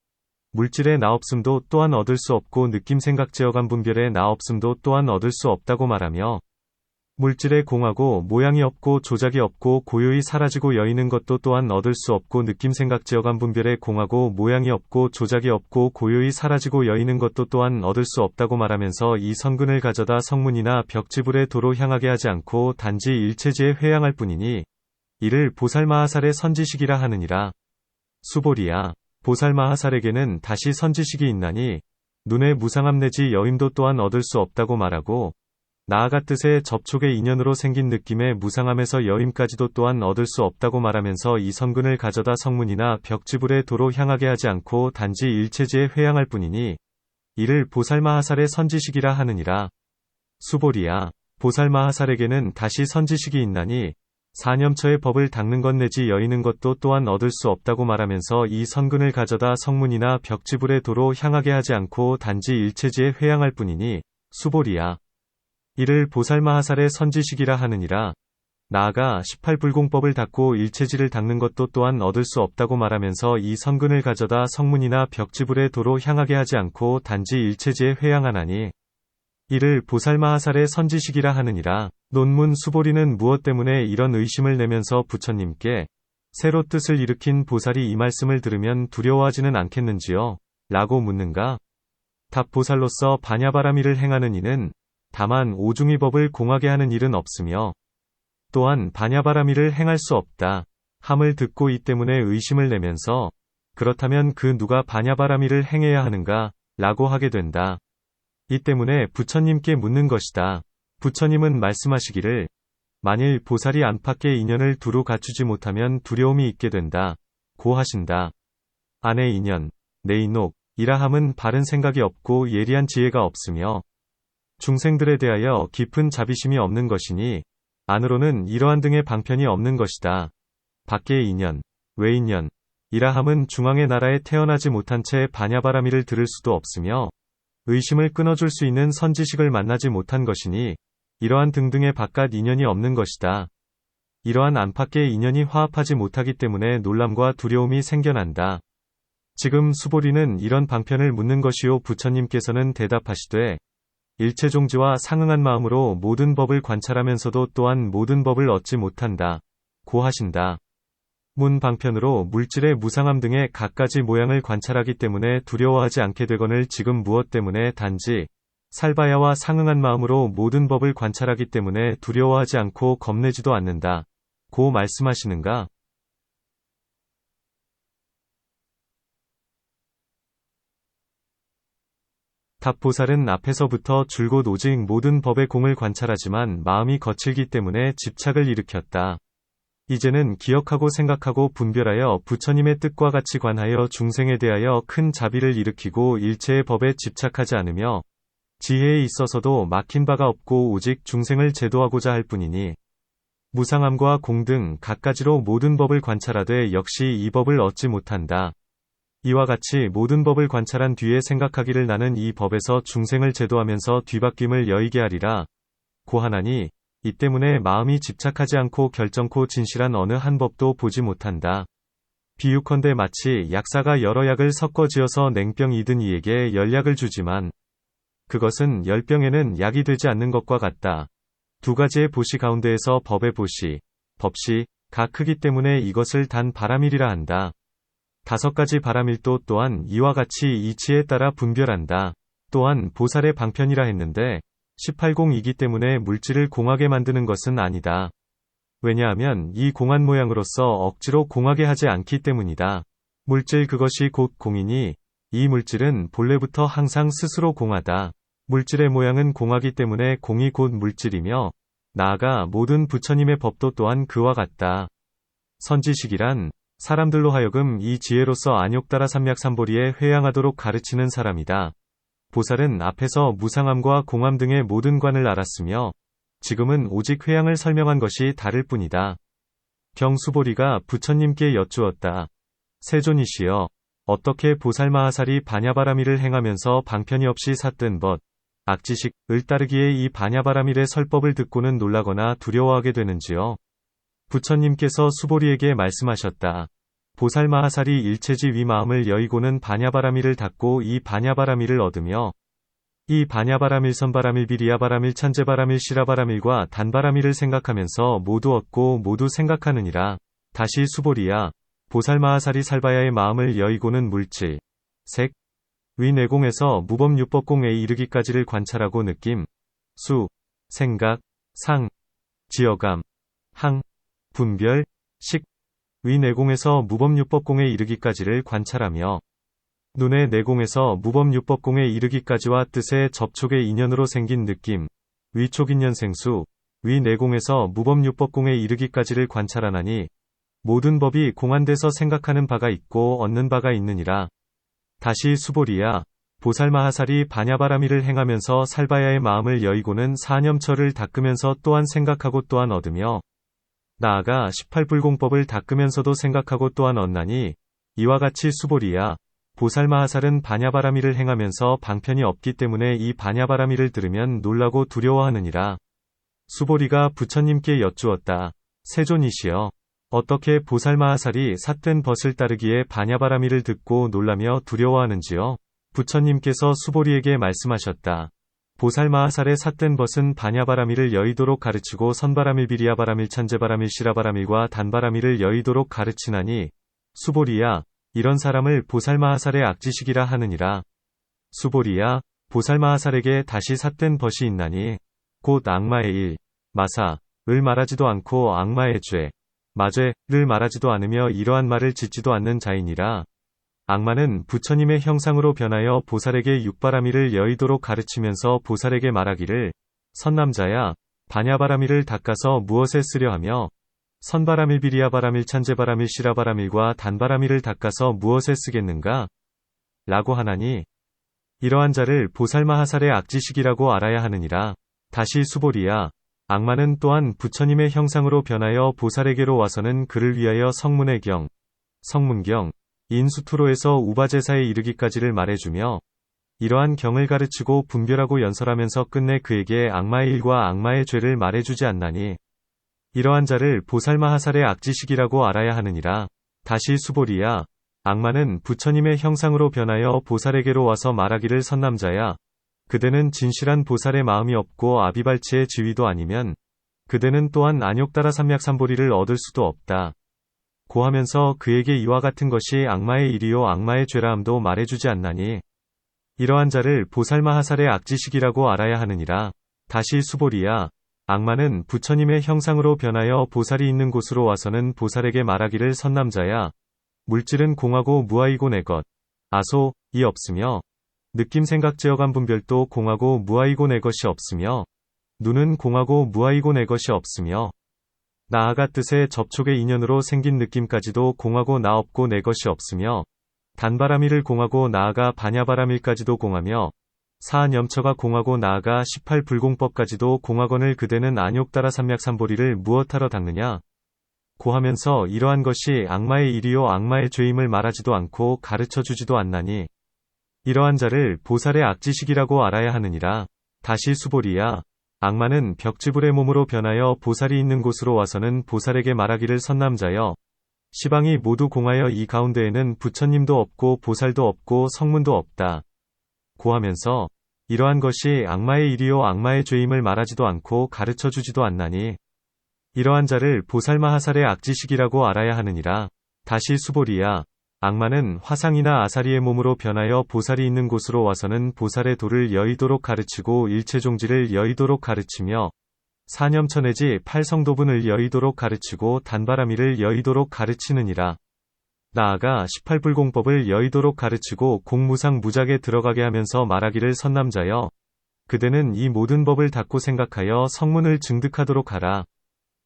물질의 나없음도 또한 얻을 수 없고 느낌 생각 지어감 분별의 나없음도 또한 얻을 수 없다고 말하며 물질의 공하고 모양이 없고 조작이 없고 고요히 사라지고 여의는 것도 또한 얻을 수 없고 느낌 생각 지어감 분별의 공하고 모양이 없고 조작이 없고 고요히 사라지고 여의는 것도 또한 얻을 수 없다고 말하면서 이 성근을 가져다 성문이나 벽지불의 도로 향하게 하지 않고 단지 일체지에 회향할 뿐이니 이를 보살마하살의 선지식이라 하느니라. 수보리야, 보살마하살에게는 다시 선지식이 있나니 눈의 무상함 내지 여임도 또한 얻을 수 없다고 말하고 나아가 뜻의 접촉의 인연으로 생긴 느낌의 무상함에서 여임까지도 또한 얻을 수 없다고 말하면서 이 성근을 가져다 성문이나 벽지불의 도로 향하게 하지 않고 단지 일체지에 회향할 뿐이니 이를 보살마하살의 선지식이라 하느니라. 수보리야, 보살마하살에게는 다시 선지식이 있나니 사념처의 법을 닦는 것 내지 여의는 것도 또한 얻을 수 없다고 말하면서 이 성근을 가져다 성문이나 벽지불의 도로 향하게 하지 않고 단지 일체지에 회향할 뿐이니 수보리야, 이를 보살마하살의 선지식이라 하느니라. 나아가 18불공법을 닦고 일체지를 닦는 것도 또한 얻을 수 없다고 말하면서 이 성근을 가져다 성문이나 벽지불의 도로 향하게 하지 않고 단지 일체지에 회향하나니 이를 보살마하살의 선지식이라 하느니라. 논문 수보리는 무엇 때문에 이런 의심을 내면서 부처님께 새로 뜻을 일으킨 보살이 이 말씀을 들으면 두려워하지는 않겠는지요? 라고 묻는가? 답 보살로서 반야바라미를 행하는 이는 다만 오중의 법을 공하게 하는 일은 없으며 또한 반야바라미를 행할 수 없다 함을 듣고 이 때문에 의심을 내면서 그렇다면 그 누가 반야바라미를 행해야 하는가? 라고 하게 된다. 이 때문에 부처님께 묻는 것이다. 부처님은 말씀하시기를 만일 보살이 안팎의 인연을 두루 갖추지 못하면 두려움이 있게 된다. 고 하신다. 안의 인연, 내인옥, 이라함은 바른 생각이 없고 예리한 지혜가 없으며 중생들에 대하여 깊은 자비심이 없는 것이니 안으로는 이러한 등의 방편이 없는 것이다. 밖의 인연, 외인연, 이라함은 중앙의 나라에 태어나지 못한 채 반야바라미를 들을 수도 없으며 의심을 끊어줄 수 있는 선지식을 만나지 못한 것이니 이러한 등등의 바깥 인연이 없는 것이다. 이러한 안팎의 인연이 화합하지 못하기 때문에 놀람과 두려움이 생겨난다. 지금 수보리는 이런 방편을 묻는 것이요 부처님께서는 대답하시되 일체종지와 상응한 마음으로 모든 법을 관찰하면서도 또한 모든 법을 얻지 못한다. 고 하신다. 문 방편으로 물질의 무상함 등의 갖가지 모양을 관찰하기 때문에 두려워하지 않게 되거늘 지금 무엇 때문에 단지 살바야와 상응한 마음으로 모든 법을 관찰하기 때문에 두려워하지 않고 겁내지도 않는다. 고 말씀하시는가? 답보살은 앞에서부터 줄곧 오직 모든 법의 공을 관찰하지만 마음이 거칠기 때문에 집착을 일으켰다. 이제는 기억하고 생각하고 분별하여 부처님의 뜻과 같이 관하여 중생에 대하여 큰 자비를 일으키고 일체의 법에 집착하지 않으며 지혜에 있어서도 막힌 바가 없고 오직 중생을 제도하고자 할 뿐이니 무상함과 공등 갖가지로 모든 법을 관찰하되 역시 이 법을 얻지 못한다. 이와 같이 모든 법을 관찰한 뒤에 생각하기를 나는 이 법에서 중생을 제도하면서 뒤바뀜을 여의게 하리라. 고 하나니 이 때문에 마음이 집착하지 않고 결정코 진실한 어느 한 법도 보지 못한다. 비유컨대 마치 약사가 여러 약을 섞어 지어서 냉병 이든 이에게 10약을 주지만 그것은 10병에는 약이 되지 않는 것과 같다. 두 가지의 보시 가운데에서 법의 보시, 법시, 가 크기 때문에 이것을 단 바라밀이라 한다. 5가지 바라밀도 또한 이와 같이 이치에 따라 분별한다. 또한 보살의 방편이라 했는데 18공이기 때문에 물질을 공하게 만드는 것은 아니다. 왜냐하면 이 공한 모양으로서 억지로 공하게 하지 않기 때문이다. 물질 그것이 곧 공이니 이 물질은 본래부터 항상 스스로 공하다. 물질의 모양은 공하기 때문에 공이 곧 물질이며 나아가 모든 부처님의 법도 또한 그와 같다. 선지식이란 사람들로 하여금 이 지혜로서 안욕따라 삼약삼보리에 회양하도록 가르치는 사람이다. 보살은 앞에서 무상함과 공함 등의 모든 관을 알았으며 지금은 오직 회양을 설명한 것이 다를 뿐이다. 경수보리가 부처님께 여쭈었다. 세존이시여, 어떻게 보살마하살이 바냐바라밀을 행하면서 방편이 없이 삿된 벗, 악지식을 따르기에 이 바냐바라밀의 설법을 듣고는 놀라거나 두려워하게 되는지요? 부처님께서 수보리에게 말씀하셨다. 보살마하살이 일체지 위마음을 여의고는 바냐바라밀을 닫고 이 바냐바라밀을 얻으며 이 바냐바라밀 선바라밀 비리야바라밀 찬제바라밀 시라바라밀과 단바라밀을 생각하면서 모두 얻고 모두 생각하느니라. 다시 수보리야, 보살마하살이 살바야의 마음을 여의고는 물질, 색, 위 내공에서 무범유법공에 이르기까지를 관찰하고 느낌, 수, 생각, 상, 지어감, 항, 분별, 식, 위 내공에서 무범유법공에 이르기까지를 관찰하며 눈의 내공에서 무범유법공에 이르기까지와 뜻의 접촉의 인연으로 생긴 느낌, 위촉인연 생수, 위 내공에서 무범유법공에 이르기까지를 관찰하나니 모든 법이 공한돼서 생각하는 바가 있고 얻는 바가 있느니라. 다시 수보리야, 보살마하살이 바냐바라밀을 행하면서 살바야의 마음을 여의고는 사념처를 닦으면서 또한 생각하고 또한 얻으며 나아가 18불공법을 닦으면서도 생각하고 또한 얻나니 이와 같이 수보리야, 보살마하살은 바냐바라밀을 행하면서 방편이 없기 때문에 이 바냐바라밀을 들으면 놀라고 두려워하느니라. 수보리가 부처님께 여쭈었다. 세존이시여, 어떻게 보살마하살이 삿된 벗을 따르기에 바냐바라밀을 듣고 놀라며 두려워하는지요? 부처님께서 수보리에게 말씀하셨다. 보살마하살의 삿된 벗은 바냐바라밀을 여의도록 가르치고 선바라밀 비리야바라밀 찬제바라밀 시라바라밀과 단바라밀을 여의도록 가르치나니 수보리야, 이런 사람을 보살마하살의 악지식이라 하느니라. 수보리야, 보살마하살에게 다시 삿된 벗이 있나니 곧 악마의 일, 마사, 을 말하지도 않고 악마의 죄, 마죄를 말하지도 않으며 이러한 말을 짓지도 않는 자이니라. 악마는 부처님의 형상으로 변하여 보살에게 육바라밀을 여의도록 가르치면서 보살에게 말하기를 선남자야, 바냐바라밀을 닦아서 무엇에 쓰려 하며 선바라밀 비리야바라밀 찬제바라밀 시라바라밀과 단바라밀을 닦아서 무엇에 쓰겠는가? 라고 하나니 이러한 자를 보살마하살의 악지식이라고 알아야 하느니라. 다시 수보리야, 악마는 또한 부처님의 형상으로 변하여 보살에게로 와서는 그를 위하여 성문의 경, 성문경, 인수투로에서 우바제사에 이르기까지를 말해주며 이러한 경을 가르치고 분별하고 연설하면서 끝내 그에게 악마의 일과 악마의 죄를 말해주지 않나니 이러한 자를 보살마하살의 악지식이라고 알아야 하느니라. 다시 수보리야, 악마는 부처님의 형상으로 변하여 보살에게로 와서 말하기를 선남자야, 그대는 진실한 보살의 마음이 없고 아비발치의 지위도 아니면 그대는 또한 안욕따라 삼약삼보리를 얻을 수도 없다. 고하면서 그에게 이와 같은 것이 악마의 일이요 악마의 죄라함도 말해주지 않나니 이러한 자를 보살마하살의 악지식이라고 알아야 하느니라. 다시 수보리야, 악마는 부처님의 형상으로 변하여 보살이 있는 곳으로 와서는 보살에게 말하기를 선남자야, 물질은 공하고 무아이고 내 것, 아소, 이 없으며 느낌 생각 제어감 분별도 공하고 무아이고 내 것이 없으며 눈은 공하고 무아이고 내 것이 없으며 나아가 뜻의 접촉의 인연으로 생긴 느낌까지도 공하고 나 없고 내 것이 없으며 단바라밀을 공하고 나아가 바냐바라밀까지도 공하며 사념처가 공하고 나아가 18불공법까지도 공하거늘 그대는 안욕따라 삼약삼보리를 무엇하러 닦느냐? 고하면서 이러한 것이 악마의 일이요 악마의 죄임을 말하지도 않고 가르쳐주지도 않나니 이러한 자를 보살의 악지식이라고 알아야 하느니라. 다시 수보리야, 악마는 벽지불의 몸으로 변하여 보살이 있는 곳으로 와서는 보살에게 말하기를 선남자여, 시방이 모두 공하여 이 가운데에는 부처님도 없고 보살도 없고 성문도 없다. 고하면서 이러한 것이 악마의 일이요 악마의 죄임을 말하지도 않고 가르쳐주지도 않나니 이러한 자를 보살마하살의 악지식이라고 알아야 하느니라. 다시 수보리야, 악마는 화상이나 아사리의 몸으로 변하여 보살이 있는 곳으로 와서는 보살의 도를 여의도록 가르치고 일체종지를 여의도록 가르치며 사념처 내지 팔성도분을 여의도록 가르치고 단바라미를 여의도록 가르치느니라. 나아가 18불공법을 여의도록 가르치고 공무상 무작에 들어가게 하면서 말하기를 선남자여, 그대는 이 모든 법을 닫고 생각하여 성문을 증득하도록 하라.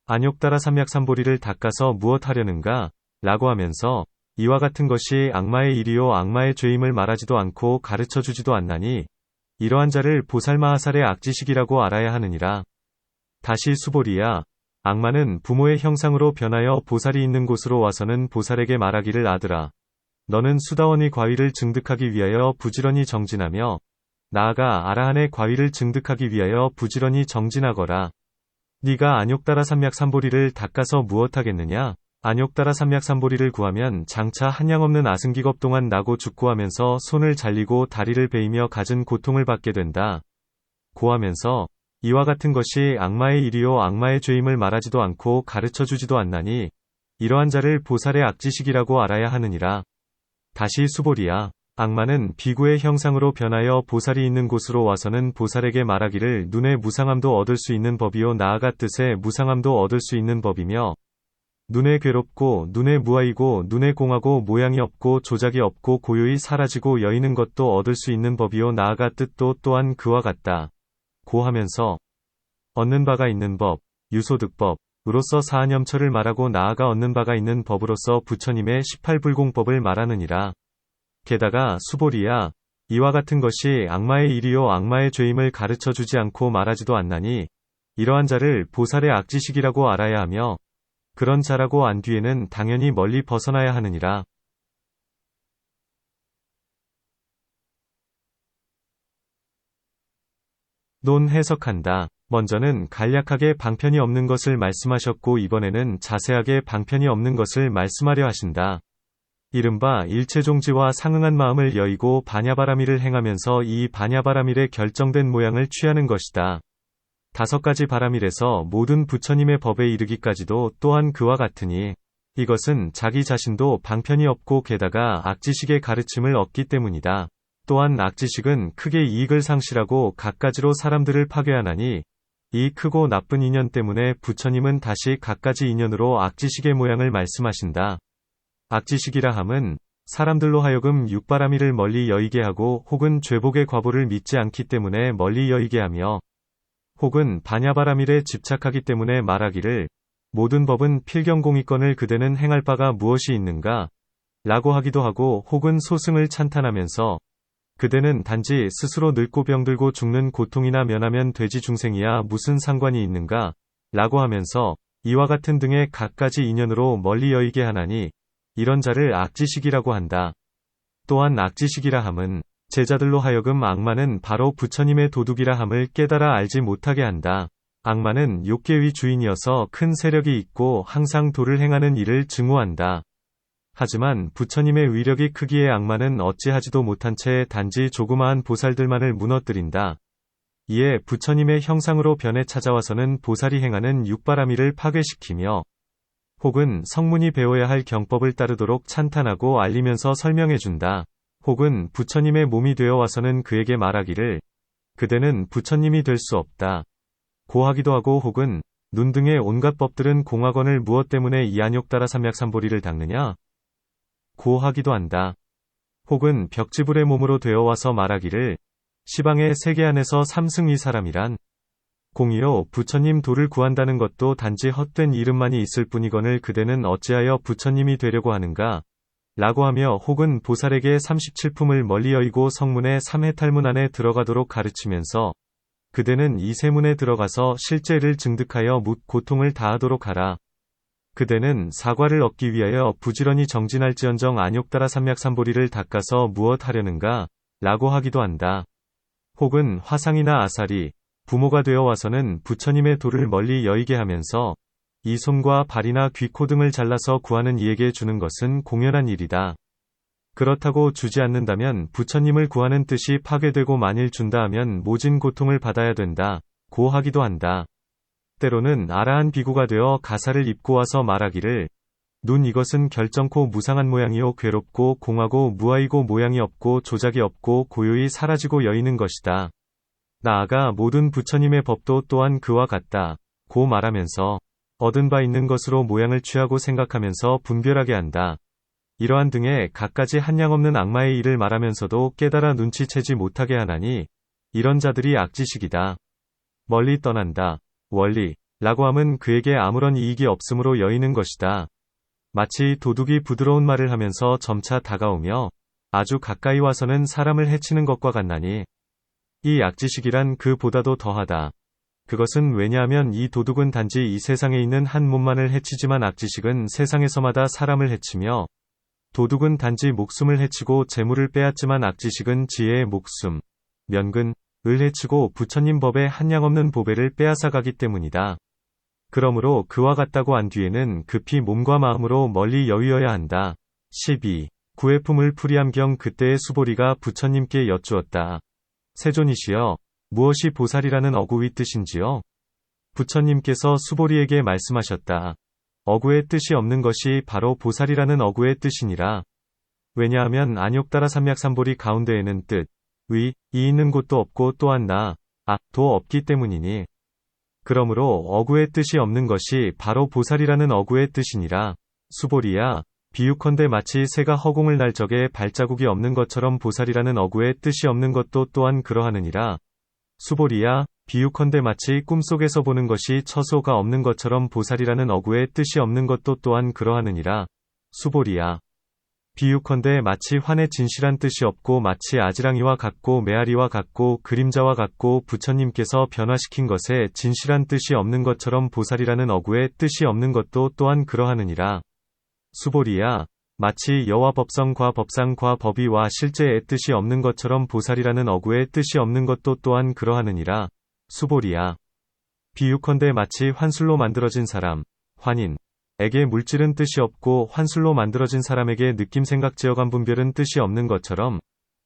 안욕따라 삼약삼보리를 닦아서 무엇하려는가? 라고 하면서 이와 같은 것이 악마의 일이요 악마의 죄임을 말하지도 않고 가르쳐주지도 않나니 이러한 자를 보살마하살의 악지식이라고 알아야 하느니라. 다시 수보리야, 악마는 부모의 형상으로 변하여 보살이 있는 곳으로 와서는 보살에게 말하기를 아들아, 너는 수다원의 과위를 증득하기 위하여 부지런히 정진하며 나아가 아라한의 과위를 증득하기 위하여 부지런히 정진하거라. 네가 안욕따라 삼약삼보리를 닦아서 무엇하겠느냐? 안욕따라 삼약삼보리를 구하면 장차 한량없는 아승기겁 동안 나고 죽고 하면서 손을 잘리고 다리를 베이며 갖은 고통을 받게 된다. 고하면서 이와 같은 것이 악마의 일이요 악마의 죄임을 말하지도 않고 가르쳐주지도 않나니 이러한 자를 보살의 악지식이라고 알아야 하느니라. 다시 수보리야, 악마는 비구의 형상으로 변하여 보살이 있는 곳으로 와서는 보살에게 말하기를 눈의 무상함도 얻을 수 있는 법이요 나아가 뜻의 무상함도 얻을 수 있는 법이며 눈에 괴롭고 눈에 무아이고 눈에 공하고 모양이 없고 조작이 없고 고요히 사라지고 여이는 것도 얻을 수 있는 법이요 나아가 뜻도 또한 그와 같다. 고하면서 얻는 바가 있는 법, 유소득법으로서 사안염처를 말하고 나아가 얻는 바가 있는 법으로서 부처님의 18불공법을 말하느니라. 게다가 수보리야, 이와 같은 것이 악마의 일이요 악마의 죄임을 가르쳐주지 않고 말하지도 않나니 이러한 자를 보살의 악지식이라고 알아야 하며 그런 자라고 안 뒤에는 당연히 멀리 벗어나야 하느니라. 논 해석한다. 먼저는 간략하게 방편이 없는 것을 말씀하셨고 이번에는 자세하게 방편이 없는 것을 말씀하려 하신다. 이른바 일체종지와 상응한 마음을 여의고 바냐바라미를 행하면서 이 바냐바라밀의 결정된 모양을 취하는 것이다. 5가지 바라밀에서 모든 부처님의 법에 이르기까지도 또한 그와 같으니 이것은 자기 자신도 방편이 없고 게다가 악지식의 가르침을 얻기 때문이다. 또한 악지식은 크게 이익을 상실하고 갖가지로 사람들을 파괴하나니 이 크고 나쁜 인연 때문에 부처님은 다시 갖가지 인연으로 악지식의 모양을 말씀하신다. 악지식이라 함은 사람들로 하여금 육바라밀을 멀리 여의게 하고 혹은 죄복의 과보를 믿지 않기 때문에 멀리 여의게 하며 혹은 바냐바라밀에 집착하기 때문에 말하기를 모든 법은 필경공이건을 그대는 행할 바가 무엇이 있는가? 라고 하기도 하고 혹은 소승을 찬탄하면서 그대는 단지 스스로 늙고 병들고 죽는 고통이나 면하면 돼지 중생이야 무슨 상관이 있는가? 라고 하면서 이와 같은 등의 갖가지 인연으로 멀리 여의게 하나니 이런 자를 악지식이라고 한다. 또한 악지식이라 함은 제자들로 하여금 악마는 바로 부처님의 도둑이라 함을 깨달아 알지 못하게 한다. 악마는 욕계의 주인이어서 큰 세력이 있고 항상 도를 행하는 일을 증오한다. 하지만 부처님의 위력이 크기에 악마는 어찌하지도 못한 채 단지 조그마한 보살들만을 무너뜨린다. 이에 부처님의 형상으로 변해 찾아와서는 보살이 행하는 육바라밀을 파괴시키며 혹은 성문이 배워야 할 경법을 따르도록 찬탄하고 알리면서 설명해준다. 혹은 부처님의 몸이 되어 와서는 그에게 말하기를 그대는 부처님이 될 수 없다. 고하기도 하고 혹은 눈 등의 온갖 법들은 공학원을 무엇 때문에 이 안욕따라 삼약삼보리를 닦느냐? 고하기도 한다. 혹은 벽지불의 몸으로 되어 와서 말하기를 시방의 세계 안에서 삼승 이 사람이란 공이요 부처님 도를 구한다는 것도 단지 헛된 이름만이 있을 뿐이거늘 그대는 어찌하여 부처님이 되려고 하는가? 라고 하며 혹은 보살에게 37품을 멀리 여의고 성문의 3해탈문 안에 들어가도록 가르치면서 그대는 이 세문에 들어가서 실제를 증득하여 묻 고통을 다하도록 하라. 그대는 사과를 얻기 위하여 부지런히 정진할지언정 안욕따라 삼약삼보리를 닦아서 무엇 하려는가? 라고 하기도 한다. 혹은 화상이나 아사리, 부모가 되어 와서는 부처님의 도를 멀리 여의게 하면서 이 손과 발이나 귀, 코 등을 잘라서 구하는 이에게 주는 것은 공연한 일이다. 그렇다고 주지 않는다면 부처님을 구하는 뜻이 파괴되고 만일 준다 하면 모진 고통을 받아야 된다. 고하기도 한다. 때로는 아라한 비구가 되어 가사를 입고 와서 말하기를 눈 이것은 결정코 무상한 모양이요 괴롭고 공하고 무아이고 모양이 없고 조작이 없고 고요히 사라지고 여이는 것이다. 나아가 모든 부처님의 법도 또한 그와 같다. 고 말하면서 얻은 바 있는 것으로 모양을 취하고 생각하면서 분별하게 한다. 이러한 등의 갖가지 한량없는 악마의 일을 말하면서도 깨달아 눈치채지 못하게 하나니 이런 자들이 악지식이다. 멀리 떠난다. 원리 라고 함은 그에게 아무런 이익이 없으므로 여이는 것이다. 마치 도둑이 부드러운 말을 하면서 점차 다가오며 아주 가까이 와서는 사람을 해치는 것과 같나니 이 악지식이란 그 보다도 더하다. 그것은 왜냐하면 이 도둑은 단지 이 세상에 있는 한 몸만을 해치지만 악지식은 세상에서마다 사람을 해치며 도둑은 단지 목숨을 해치고 재물을 빼앗지만 악지식은 지혜의 목숨, 면근, 을 해치고 부처님 법의 한량없는 보배를 빼앗아가기 때문이다. 그러므로 그와 같다고 한 뒤에는 급히 몸과 마음으로 멀리 여위어야 한다. 12. 구해품을 풀이함경 그때의 수보리가 부처님께 여쭈었다. 세존이시여, 무엇이 보살이라는 어구의 뜻인지요? 부처님께서 수보리에게 말씀하셨다. 어구의 뜻이 없는 것이 바로 보살이라는 어구의 뜻이니라. 왜냐하면 안욕따라 삼약삼보리 가운데에는 뜻, 의, 이 있는 곳도 없고 또한 나, 도 없기 때문이니. 그러므로 어구의 뜻이 없는 것이 바로 보살이라는 어구의 뜻이니라. 수보리야, 비유컨대 마치 새가 허공을 날 적에 발자국이 없는 것처럼 보살이라는 어구의 뜻이 없는 것도 또한 그러하느니라. 수보리야, 비유컨대 마치 꿈속에서 보는 것이 처소가 없는 것처럼 보살이라는 어구의 뜻이 없는 것도 또한 그러하느니라. 수보리야, 비유컨대 마치 환의 진실한 뜻이 없고 마치 아지랑이와 같고 메아리와 같고 그림자와 같고 부처님께서 변화시킨 것에 진실한 뜻이 없는 것처럼 보살이라는 어구의 뜻이 없는 것도 또한 그러하느니라. 수보리야, 마치 여와 법성과 법상과 법의와 실제의 뜻이 없는 것처럼 보살이라는 어구의 뜻이 없는 것도 또한 그러하느니라. 수보리야, 비유컨대 마치 환술로 만들어진 사람, 환인, 에게 물질은 뜻이 없고 환술로 만들어진 사람에게 느낌 생각 지어감 분별은 뜻이 없는 것처럼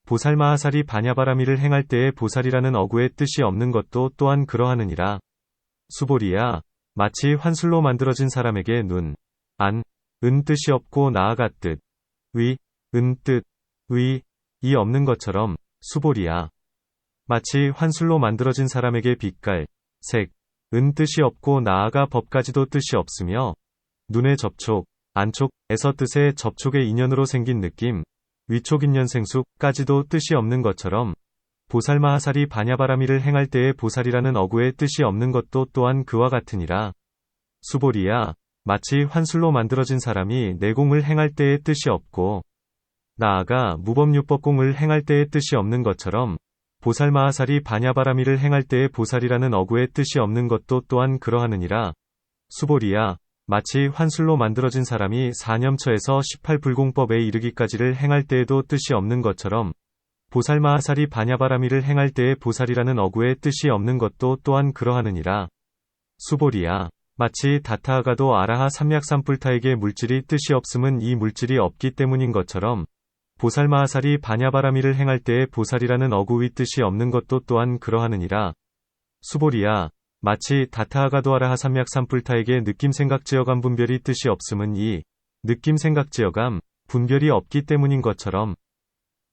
보살마하살이 바냐바라미를 행할 때에 보살이라는 어구의 뜻이 없는 것도 또한 그러하느니라. 수보리야, 마치 환술로 만들어진 사람에게 눈, 안, 은 뜻이 없고 나아가 뜻, 위, 은 뜻, 위, 이 없는 것처럼 수보리야, 마치 환술로 만들어진 사람에게 빛깔, 색, 은 뜻이 없고 나아가 법까지도 뜻이 없으며 눈의 접촉, 안촉에서 뜻의 접촉의 인연으로 생긴 느낌, 위촉인연생숙까지도 뜻이 없는 것처럼 보살마하살이 바냐바라미를 행할 때에 보살이라는 어구의 뜻이 없는 것도 또한 그와 같으니라. 수보리야, 마치 환술로 만들어진 사람이 내공을 행할 때의 뜻이 없고 나아가 무법유법공을 행할 때의 뜻이 없는 것처럼 보살마하살이 바냐바라미를 행할 때의 보살이라는 어구의 뜻이 없는 것도 또한 그러하느니라. 수보리야, 마치 환술로 만들어진 사람이 사념처에서 18불공법에 이르기까지를 행할 때에도 뜻이 없는 것처럼 보살마하살이 바냐바라미를 행할 때의 보살이라는 어구의 뜻이 없는 것도 또한 그러하느니라. 수보리야, 마치 다타아가도 아라하 삼약삼뿔타에게 물질이 뜻이 없음은 이 물질이 없기 때문인 것처럼 보살마하살이 바냐바라미를 행할 때의 보살이라는 어구의 뜻이 없는 것도 또한 그러하느니라. 수보리야, 마치 다타아가도 아라하 삼약삼뿔타에게 느낌생각지어감 분별이 뜻이 없음은 이 느낌생각지어감 분별이 없기 때문인 것처럼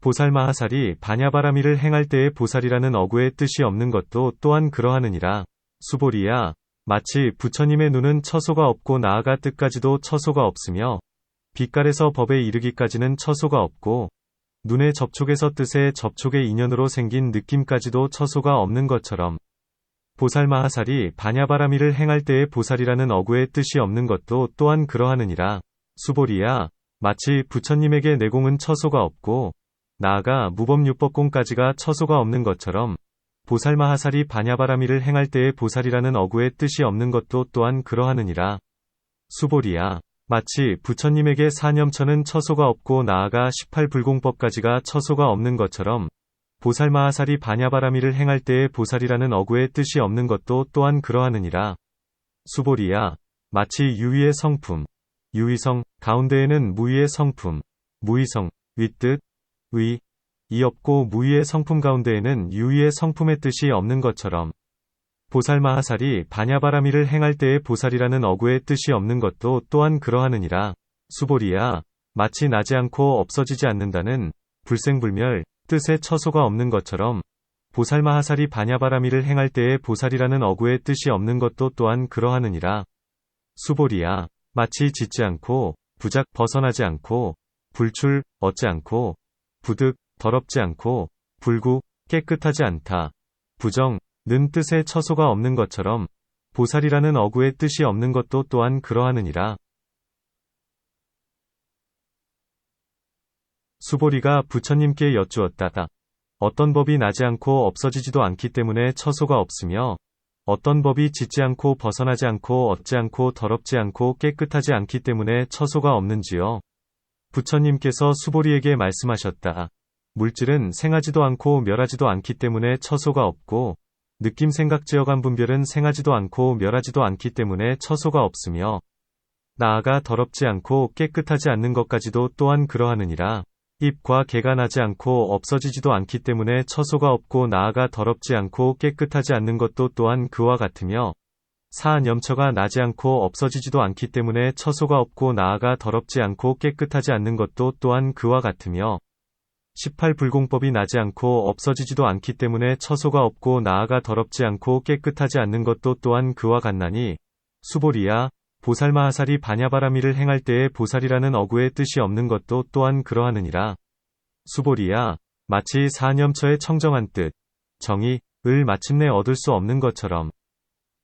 보살마하살이 바냐바라미를 행할 때의 보살이라는 어구의 뜻이 없는 것도 또한 그러하느니라. 수보리야, 마치 부처님의 눈은 처소가 없고 나아가 뜻까지도 처소가 없으며 빛깔에서 법에 이르기까지는 처소가 없고 눈의 접촉에서 뜻의 접촉의 인연으로 생긴 느낌까지도 처소가 없는 것처럼 보살마하살이 바냐바라미를 행할 때의 보살이라는 어구의 뜻이 없는 것도 또한 그러하느니라. 수보리야, 마치 부처님에게 내공은 처소가 없고 나아가 무법유법공까지가 처소가 없는 것처럼 보살마하살이 바냐바라미를 행할 때의 보살이라는 어구의 뜻이 없는 것도 또한 그러하느니라. 수보리야, 마치 부처님에게 사념처는 처소가 없고 나아가 18불공법까지가 처소가 없는 것처럼 보살마하살이 바냐바라미를 행할 때의 보살이라는 어구의 뜻이 없는 것도 또한 그러하느니라. 수보리야, 마치 유의의 성품, 유의성, 가운데에는 무의의 성품, 무의성, 윗뜻, 의, 이 없고 무의의 성품 가운데에는 유의의 성품의 뜻이 없는 것처럼 보살마하살이 바냐바라미를 행할 때의 보살이라는 어구의 뜻이 없는 것도 또한 그러하느니라. 수보리야, 마치 나지 않고 없어지지 않는다는 불생불멸 뜻의 처소가 없는 것처럼 보살마하살이 반야바라미를 행할 때에 보살이라는 어구의 뜻이 없는 것도 또한 그러하느니라. 수보리야, 마치 짖지 않고 부작 벗어나지 않고 불출 얻지 않고 부득 더럽지 않고 불구 깨끗하지 않다. 부정 는 뜻의 처소가 없는 것처럼 보살이라는 어구의 뜻이 없는 것도 또한 그러하느니라. 수보리가 부처님께 여쭈었다. 어떤 법이 나지 않고 없어지지도 않기 때문에 처소가 없으며 어떤 법이 짖지 않고 벗어나지 않고 얻지 않고 더럽지 않고 깨끗하지 않기 때문에 처소가 없는지요. 부처님께서 수보리에게 말씀하셨다. 물질은 생하지도 않고 멸하지도 않기 때문에 처소가 없고 느낌 생각 지어감 분별은 생하지도 않고 멸하지도 않기 때문에 처소가 없으며 나아가 더럽지 않고 깨끗하지 않는 것까지도 또한 그러하느니라. 입과 개가 나지 않고 없어지지도 않기 때문에 처소가 없고 나아가 더럽지 않고 깨끗하지 않는 것도 또한 그와 같으며 사한 염처가 나지 않고 없어지지도 않기 때문에 처소가 없고 나아가 더럽지 않고 깨끗하지 않는 것도 또한 그와 같으며 18불공법이 나지 않고 없어지지도 않기 때문에 처소가 없고 나아가 더럽지 않고 깨끗하지 않는 것도 또한 그와 같나니 수보리야, 보살마하살이 반야바라미를 행할 때에 보살이라는 어구의 뜻이 없는 것도 또한 그러하느니라. 수보리야, 마치 사념처의 청정한 뜻, 정의을 마침내 얻을 수 없는 것처럼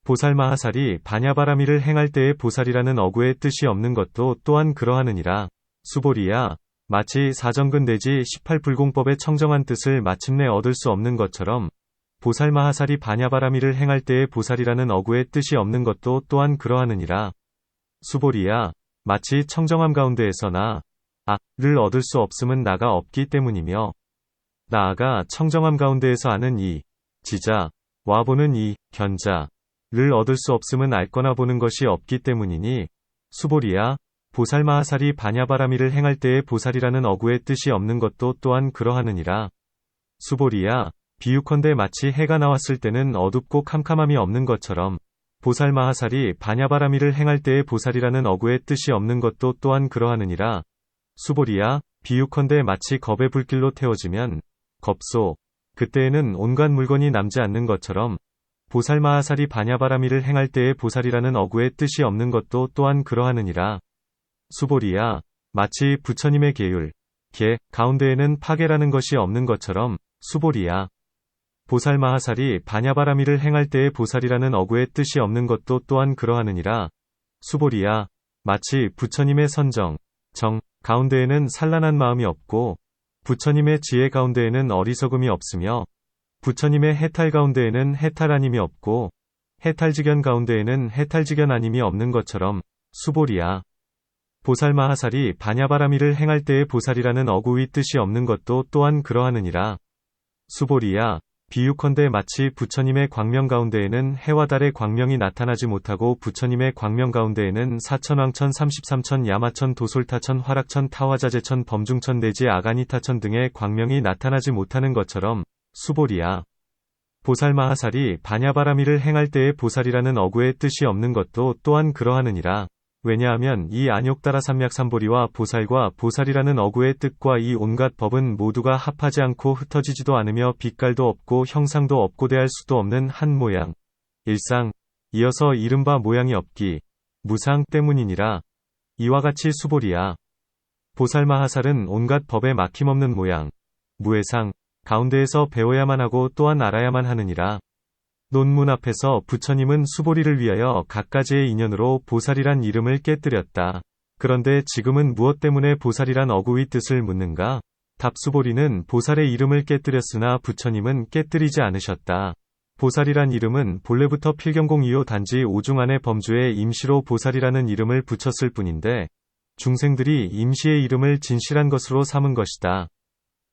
보살마하살이 반야바라미를 행할 때에 보살이라는 어구의 뜻이 없는 것도 또한 그러하느니라. 수보리야, 마치 사정근대지 18불공법의 청정한 뜻을 마침내 얻을 수 없는 것처럼 보살마하살이 반야바라미를 행할 때에 보살이라는 어구의 뜻이 없는 것도 또한 그러하느니라. 수보리야, 마치 청정함 가운데에서 를 얻을 수 없음은 나가 없기 때문이며 나아가 청정함 가운데에서 아는 이 지자 와 보는 이 견자를 얻을 수 없음은 알거나 보는 것이 없기 때문이니 수보리야, 보살마하살이 반야바라미를 행할 때에 보살이라는 어구의 뜻이 없는 것도 또한 그러하느니라. 수보리야, 비유컨대 마치 해가 나왔을 때는 어둡고 캄캄함이 없는 것처럼 보살마하살이 반야바라미를 행할 때에 보살이라는 어구의 뜻이 없는 것도 또한 그러하느니라. 수보리야, 비유컨대 마치 겁의 불길로 태워지면 겁소 그때에는 온갖 물건이 남지 않는 것처럼 보살마하살이 반야바라미를 행할 때에 보살이라는 어구의 뜻이 없는 것도 또한 그러하느니라. 수보리야, 마치 부처님의 계율 가운데에는 파괴라는 것이 없는 것처럼 수보리야, 보살마하살이 반야바라미를 행할 때에 보살이라는 어구의 뜻이 없는 것도 또한 그러하느니라. 수보리야, 마치 부처님의 선정 가운데에는 산란한 마음이 없고 부처님의 지혜 가운데에는 어리석음이 없으며 부처님의 해탈 가운데에는 해탈 아님이 없고 해탈직견 가운데에는 해탈직견 아님이 없는 것처럼 수보리야, 보살마하살이 반야바라미를 행할 때에 보살이라는 어구의 뜻이 없는 것도 또한 그러하느니라. 수보리야, 비유컨대 마치 부처님의 광명 가운데에는 해와 달의 광명이 나타나지 못하고 부처님의 광명 가운데에는 사천왕천 33천 야마천 도솔타천 화락천 타화자재천 범중천 내지 아가니타천 등의 광명이 나타나지 못하는 것처럼 수보리야, 보살마하살이 반야바라미를 행할 때에 보살이라는 어구의 뜻이 없는 것도 또한 그러하느니라. 왜냐하면 이 안욕다라 삼맥삼보리와 보살과 보살이라는 어구의 뜻과 이 온갖 법은 모두가 합하지 않고 흩어지지도 않으며 빛깔도 없고 형상도 없고 대할 수도 없는 한 모양, 일상, 이어서 이른바 모양이 없기, 무상 때문이니라. 이와 같이 수보리야, 보살마하살은 온갖 법에 막힘없는 모양, 무해상, 가운데에서 배워야만 하고 또한 알아야만 하느니라. 논문 앞에서 부처님은 수보리를 위하여 갖가지의 인연으로 보살이란 이름을 깨뜨렸다. 그런데 지금은 무엇 때문에 보살이란 어구의 뜻을 묻는가? 답 수보리는 보살의 이름을 깨뜨렸으나 부처님은 깨뜨리지 않으셨다. 보살이란 이름은 본래부터 필경공이요 단지 오중 안의 범주에 임시로 보살이라는 이름을 붙였을 뿐인데 중생들이 임시의 이름을 진실한 것으로 삼은 것이다.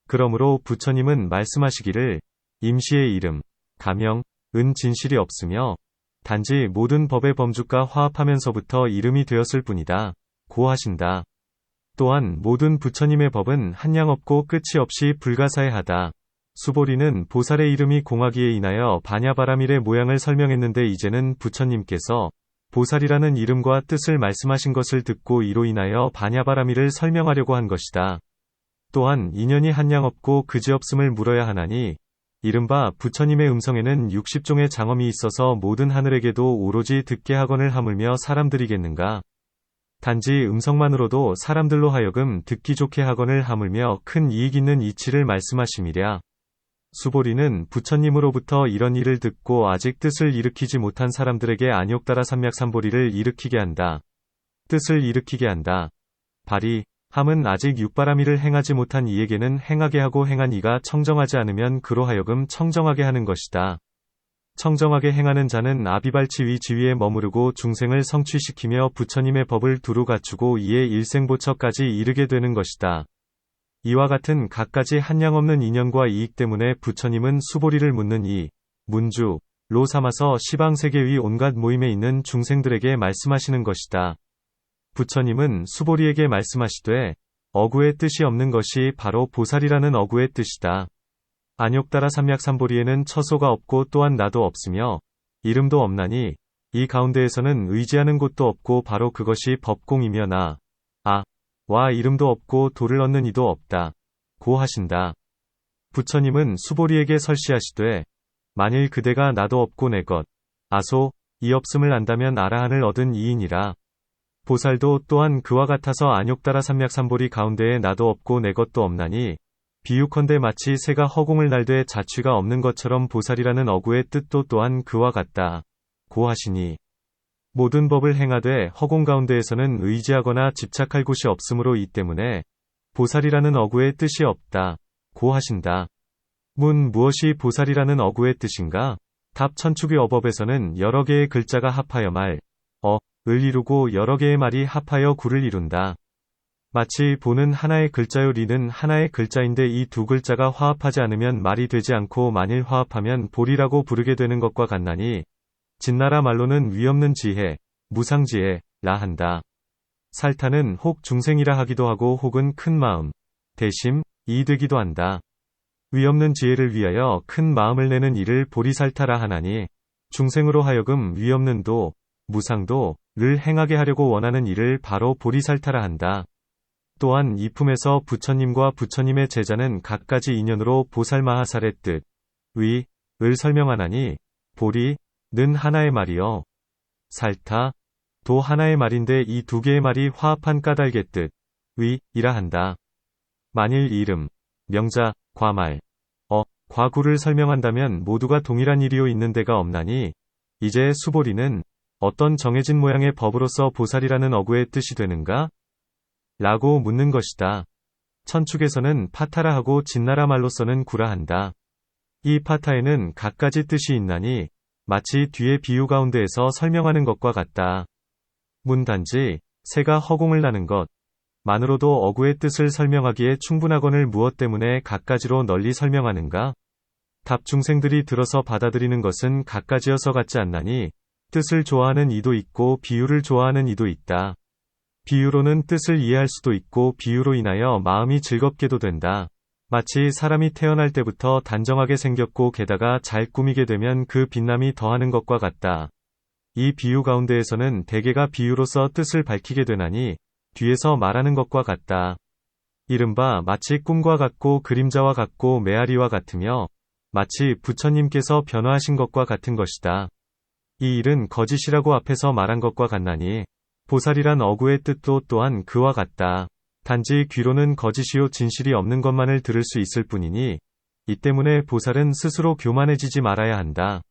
그러므로 부처님은 말씀하시기를 임시의 이름, 가명, 은 진실이 없으며 단지 모든 법의 범주가 화합하면서부터 이름이 되었을 뿐이다. 고 하신다. 또한 모든 부처님의 법은 한량 없고 끝이 없이 불가사의하다. 수보리는 보살의 이름이 공하기에 인하여 반야바라밀의 모양을 설명했는데 이제는 부처님께서 보살이라는 이름과 뜻을 말씀하신 것을 듣고 이로 인하여 반야바라미를 설명하려고 한 것이다. 또한 인연이 한량 없고 그지없음을 물어야 하나니 이른바 부처님의 음성에는 60종의 장엄이 있어서 모든 하늘에게도 오로지 듣게 하거늘 하물며 사람들이겠는가. 단지 음성만으로도 사람들로 하여금 듣기 좋게 하거늘 하물며 큰 이익 있는 이치를 말씀하심이랴. 수보리는 부처님으로부터 이런 일을 듣고 아직 뜻을 일으키지 못한 사람들에게 안욕따라 삼맥삼보리를 일으키게 한다. 뜻을 일으키게 한다. 발이 함은 아직 육바라미를 행하지 못한 이에게는 행하게 하고 행한 이가 청정하지 않으면 그로 하여금 청정하게 하는 것이다. 청정하게 행하는 자는 아비발치위 지위에 머무르고 중생을 성취시키며 부처님의 법을 두루 갖추고 이에 일생보처까지 이르게 되는 것이다. 이와 같은 갖가지 한량없는 인연과 이익 때문에 부처님은 수보리를 묻는 이 문주로 삼아서 시방세계 위 온갖 모임에 있는 중생들에게 말씀하시는 것이다. 부처님은 수보리에게 말씀하시되 어구의 뜻이 없는 것이 바로 보살이라는 어구의 뜻이다. 안욕따라 삼맥삼보리에는 처소가 없고 또한 나도 없으며 이름도 없나니 이 가운데에서는 의지하는 곳도 없고 바로 그것이 법공이며 와 이름도 없고 도를 얻는 이도 없다. 고 하신다. 부처님은 수보리에게 설시하시되 만일 그대가 나도 없고 내 것 이 없음을 안다면 아라한을 얻은 이인이라. 보살도 또한 그와 같아서 안욕따라 삼맥삼보리 가운데에 나도 없고 내 것도 없나니 비유컨대 마치 새가 허공을 날되 자취가 없는 것처럼 보살이라는 어구의 뜻도 또한 그와 같다. 고 하시니 모든 법을 행하되 허공 가운데에서는 의지하거나 집착할 곳이 없으므로 이 때문에 보살이라는 어구의 뜻이 없다. 고 하신다. 무엇이 보살이라는 어구의 뜻인가? 답 천축의 어법에서는 여러 개의 글자가 합하여 말, 을 이루고 여러 개의 말이 합하여 구를 이룬다. 마치 보는 하나의 글자요 리는 하나의 글자인데 이 두 글자가 화합하지 않으면 말이 되지 않고 만일 화합하면 보리라고 부르게 되는 것과 같나니 진나라 말로는 위없는 지혜, 무상지혜라 한다. 살타는 혹 중생이라 하기도 하고 혹은 큰 마음, 대심, 이 되기도 한다. 위없는 지혜를 위하여 큰 마음을 내는 이를 보리살타라 하나니 중생으로 하여금 위없는 도, 무상도를 행하게 하려고 원하는 이를 바로 보리살타라 한다. 또한 이 품에서 부처님과 부처님의 제자는 갖가지 인연으로 보살마하살의 뜻, 을 설명하나니 보리는 하나의 말이요. 살타, 도 하나의 말인데 이 두 개의 말이 화합한 까닭의 뜻, 이라 한다. 만일 이름, 명자, 과말, 과구를 설명한다면 모두가 동일한 일이요 있는 데가 없나니 이제 수보리는 어떤 정해진 모양의 법으로서 보살이라는 어구의 뜻이 되는가? 라고 묻는 것이다. 천축에서는 파타라 하고 진나라 말로서는 구라 한다. 이 파타에는 갖가지 뜻이 있나니 마치 뒤에 비유 가운데에서 설명하는 것과 같다. 단지 새가 허공을 나는 것 만으로도 어구의 뜻을 설명하기에 충분하거늘 무엇 때문에 갖가지로 널리 설명하는가? 답 중생들이 들어서 받아들이는 것은 갖가지여서 같지 않나니 뜻을 좋아하는 이도 있고 비유를 좋아하는 이도 있다. 비유로는 뜻을 이해할 수도 있고 비유로 인하여 마음이 즐겁게도 된다. 마치 사람이 태어날 때부터 단정하게 생겼고 게다가 잘 꾸미게 되면 그 빛남이 더하는 것과 같다. 이 비유 가운데에서는 대개가 비유로서 뜻을 밝히게 되나니 뒤에서 말하는 것과 같다. 이른바 마치 꿈과 같고 그림자와 같고 메아리와 같으며 마치 부처님께서 변화하신 것과 같은 것이다. 이 일은 거짓이라고 앞에서 말한 것과 같나니 보살이란 어구의 뜻도 또한 그와 같다. 단지 귀로는 거짓이요 진실이 없는 것만을 들을 수 있을 뿐이니 이 때문에 보살은 스스로 교만해지지 말아야 한다.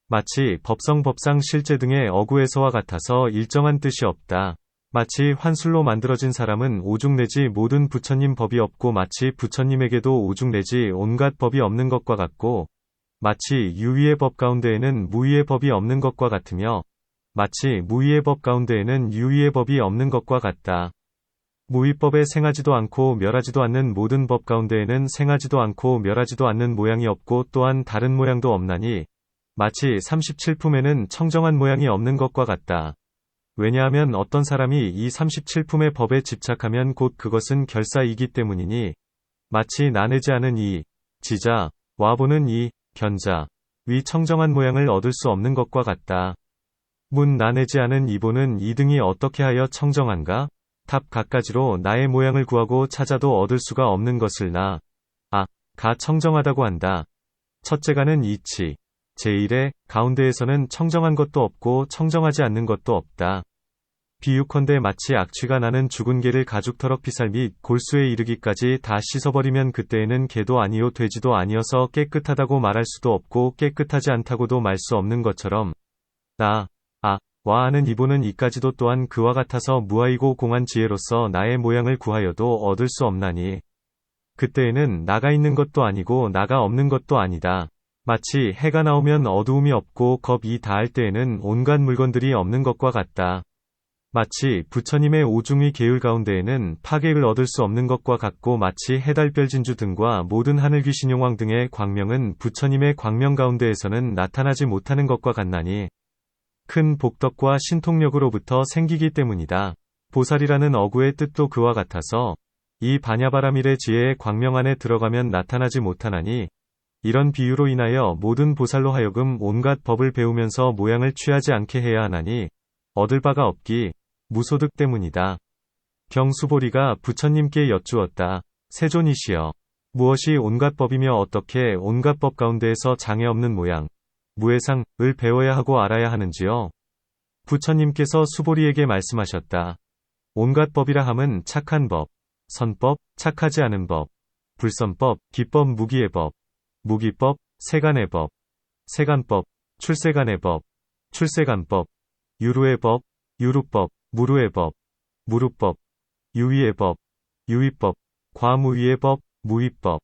마치 법성 법상 실제 등의 어구에서와 같아서 일정한 뜻이 없다. 마치 환술로 만들어진 사람은 오죽 내지 모든 부처님 법이 없고 마치 부처님에게도 오죽 내지 온갖 법이 없는 것과 같고 마치 유위의 법 가운데에는 무위의 법이 없는 것과 같으며 마치 무위의 법 가운데에는 유위의 법이 없는 것과 같다. 무위법에 생하지도 않고 멸하지도 않는 모든 법 가운데에는 생하지도 않고 멸하지도 않는 모양이 없고 또한 다른 모양도 없나니 마치 37품에는 청정한 모양이 없는 것과 같다. 왜냐하면 어떤 사람이 이 37품의 법에 집착하면 곧 그것은 결사이기 때문이니 마치 나내지 않은 이 지자 와 보는 이 견자, 위 청정한 모양을 얻을 수 없는 것과 같다. 문 나내지 않은 이보는 이 등이 어떻게 하여 청정한가? 탑 갖가지로 나의 모양을 구하고 찾아도 얻을 수가 없는 것을 가 청정하다고 한다. 첫째가는 이치. 제1의 가운데에서는 청정한 것도 없고 청정하지 않는 것도 없다. 비유컨대 마치 악취가 나는 죽은 개를 가죽 터럭 피살 및 골수에 이르기까지 다 씻어버리면 그때에는 개도 아니요 돼지도 아니어서 깨끗하다고 말할 수도 없고 깨끗하지 않다고도 말 수 없는 것처럼 와 하는 이보는 이까지도 또한 그와 같아서 무아이고 공한 지혜로서 나의 모양을 구하여도 얻을 수 없나니 그때에는 나가 있는 것도 아니고 나가 없는 것도 아니다. 마치 해가 나오면 어두움이 없고 겁이 다할 때에는 온갖 물건들이 없는 것과 같다. 마치 부처님의 오중의 계율 가운데에는 파괴를 얻을 수 없는 것과 같고 마치 해달별 진주 등과 모든 하늘 귀신 용왕 등의 광명은 부처님의 광명 가운데에서는 나타나지 못하는 것과 같나니 큰 복덕과 신통력으로부터 생기기 때문이다. 보살이라는 어구의 뜻도 그와 같아서 이 바냐바라밀의 지혜의 광명 안에 들어가면 나타나지 못하나니 이런 비유로 인하여 모든 보살로 하여금 온갖 법을 배우면서 모양을 취하지 않게 해야 하나니 얻을 바가 없기 무소득 때문이다. 경수보리가 부처님께 여쭈었다. 세존이시여, 무엇이 온갖 법이며 어떻게 온갖 법 가운데에서 장애 없는 모양 무해상을 배워야 하고 알아야 하는지요? 부처님께서 수보리에게 말씀하셨다. 온갖 법이라 함은 착한 법, 선법, 착하지 않은 법, 불선법, 기법 무기의 법, 무기법, 세간의 법, 세간법, 출세간의 법, 출세간법, 유루의 법, 유루법, 무루의 법, 무루법, 유위의 법, 유위법, 과무위의 법, 무위법,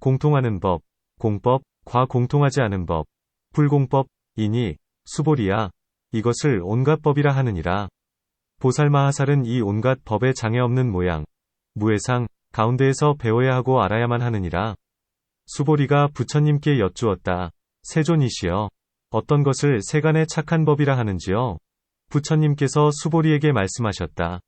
공통하는 법, 공법, 과공통하지 않은 법, 불공법이니 수보리야, 이것을 온갖 법이라 하느니라. 보살마하살은 이 온갖 법에 장애 없는 모양, 무해상 가운데에서 배워야 하고 알아야만 하느니라. 수보리가 부처님께 여쭈었다. 세존이시여, 어떤 것을 세간의 착한 법이라 하는지요? 부처님께서 수보리에게 말씀하셨다.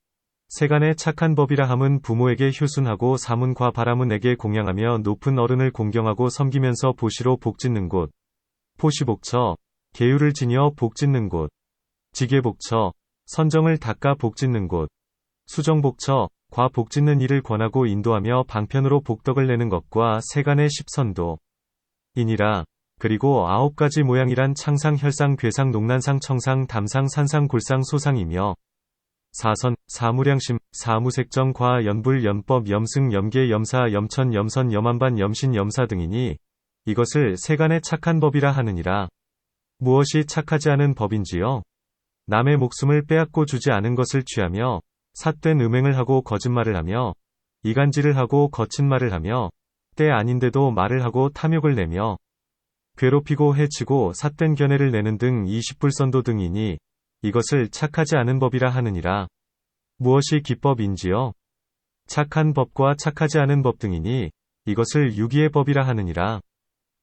세간의 착한 법이라 함은 부모에게 효순하고 사문과 바라문에게 공양하며 높은 어른을 공경하고 섬기면서 보시로 복짓는 곳, 포시복처, 계율을 지녀 복짓는 곳, 지계복처, 선정을 닦아 복짓는 곳, 수정복처, 과 복짓는 일을 권하고 인도하며 방편으로 복덕을 내는 것과 세간의 십선도 이니라. 그리고 9가지 모양이란 창상, 혈상, 괴상, 농난상, 청상, 담상, 산상, 골상, 소상이며 사선, 사무량심, 사무색정, 과, 연불, 연법, 염승, 염계, 염사, 염천, 염선, 염한반, 염신, 염사 등이니 이것을 세간의 착한 법이라 하느니라. 무엇이 착하지 않은 법인지요? 남의 목숨을 빼앗고 주지 않은 것을 취하며 삿된 음행을 하고 거짓말을 하며 이간질을 하고 거친 말을 하며 때 아닌데도 말을 하고 탐욕을 내며 괴롭히고 해치고 삿된 견해를 내는 등 20불선도 등이니 이것을 착하지 않은 법이라 하느니라. 무엇이 기법인지요? 착한 법과 착하지 않은 법 등이니 이것을 유기의 법이라 하느니라.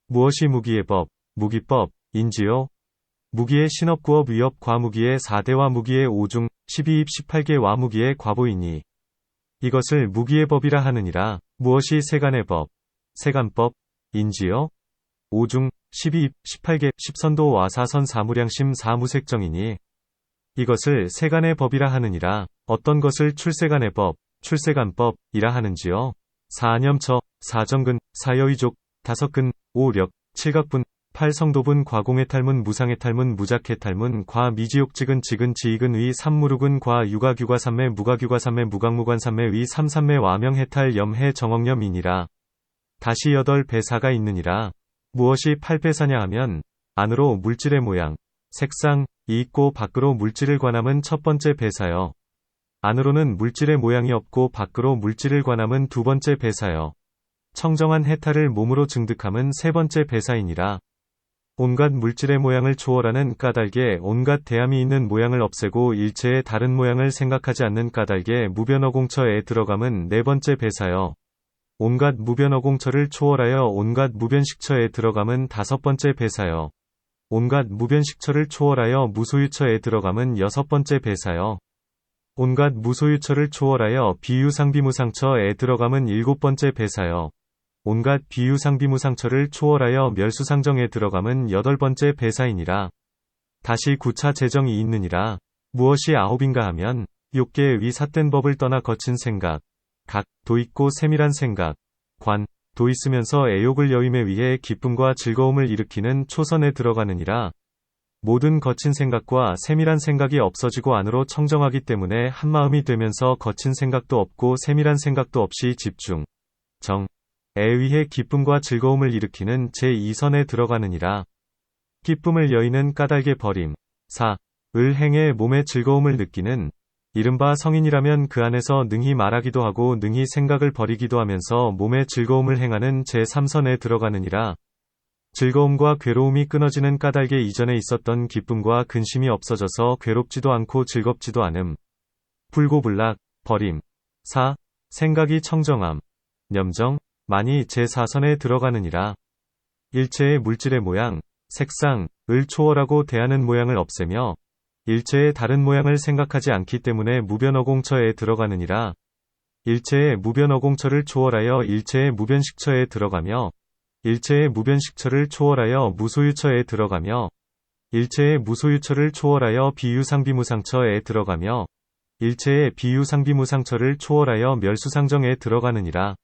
무엇이 무기의 법, 무기법인지요? 무기의 신업구업 위업 과무기의 4대와 무기의 5중 12입 18개 와무기의 과보이니 이것을 무기의 법이라 하느니라. 무엇이 세간의 법, 세간법인지요? 5중 12입 18개 10선도 와사선 사무량심 사무색정이니 이것을 세간의 법이라 하느니라. 어떤 것을 출세간의 법, 출세간법이라 하는지요? 사념처, 사정근, 사여의족, 다섯근, 오력, 칠각분, 8성도분 과공해탈문 무상해탈문 무작해탈문 과 미지옥직은 직은 지익은 의 삼무룩은 과 유가규가삼매 무가규가삼매 무각무관삼매 의 삼삼매 와명해탈 염해 정억념이니라. 다시 8배사가 있느니라. 무엇이 8배사냐 하면 안으로 물질의 모양, 색상이 있고 밖으로 물질을 관함은 첫 번째 배사여. 안으로는 물질의 모양이 없고 밖으로 물질을 관함은 두 번째 배사여. 청정한 해탈을 몸으로 증득함은 세 번째 배사이니라. 온갖 물질의 모양을 초월하는 까닭에 온갖 대함이 있는 모양을 없애고 일체의 다른 모양을 생각하지 않는 까닭에 무변어공처에 들어감은 네 번째 배사여. 온갖 무변어공처를 초월하여 온갖 무변식처에 들어감은 다섯 번째 배사여. 온갖 무변식처를 초월하여 무소유처에 들어감은 여섯 번째 배사여. 온갖 무소유처를 초월하여 비유상비무상처에 들어감은 일곱 번째 배사여. 온갖 비유상비무상처를 초월하여 멸수상정에 들어감은 8번째 배사이니라. 다시 9차 재정이 있느니라. 무엇이 아홉인가 하면 욕계의 위 삿된 법을 떠나 거친 생각, 각, 도 있고 세밀한 생각, 관, 도 있으면서 애욕을 여임에 위해 기쁨과 즐거움을 일으키는 초선에 들어가느니라. 모든 거친 생각과 세밀한 생각이 없어지고 안으로 청정하기 때문에 한마음이 되면서 거친 생각도 없고 세밀한 생각도 없이 집중, 정, 에 위해 기쁨과 즐거움을 일으키는 제2선에 들어가느니라. 기쁨을 여의는 까닭의 버림, 사, 을 행해 몸의 즐거움을 느끼는, 이른바 성인이라면 그 안에서 능히 말하기도 하고 능히 생각을 버리기도 하면서 몸의 즐거움을 행하는 제3선에 들어가느니라. 즐거움과 괴로움이 끊어지는 까닭에 이전에 있었던 기쁨과 근심이 없어져서 괴롭지도 않고 즐겁지도 않음. 불고불락, 버림. 4. 생각이 청정함. 염정, 만이 제4선에 들어가느니라. 일체의 물질의 모양, 색상, 을 초월하고 대하는 모양을 없애며 일체의 다른 모양을 생각하지 않기 때문에 무변어공처에 들어가느니라. 일체의 무변어공처를 초월하여 일체의 무변식처에 들어가며 일체의 무변식처를 초월하여 무소유처에 들어가며 일체의 무소유처를 초월하여 비유상비무상처에 들어가며 일체의 비유상비무상처를 초월하여 멸수상정에 들어가느니라.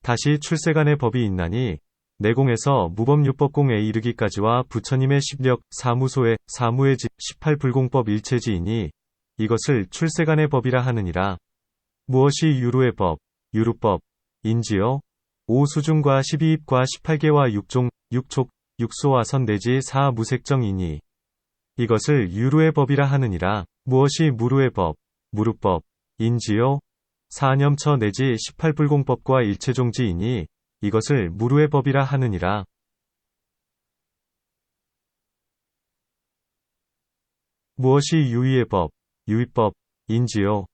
다시 출세간의 법이 있나니 내공에서 무법유법공에 이르기까지와 부처님의 십력, 사무소의, 사무의 집, 18불공법 일체지이니 이것을 출세간의 법이라 하느니라. 무엇이 유루의 법, 유루법, 인지요? 5수중과 12입과 18개와 6종, 6촉, 6소와 내지 4무색정이니 이것을 유루의 법이라 하느니라. 무엇이 무루의 법, 무루법, 인지요? 4념처 내지 18불공법과 일체종지이니 이것을 무루의 법이라 하느니라. 무엇이 유의의 법, 유의법, 인지요?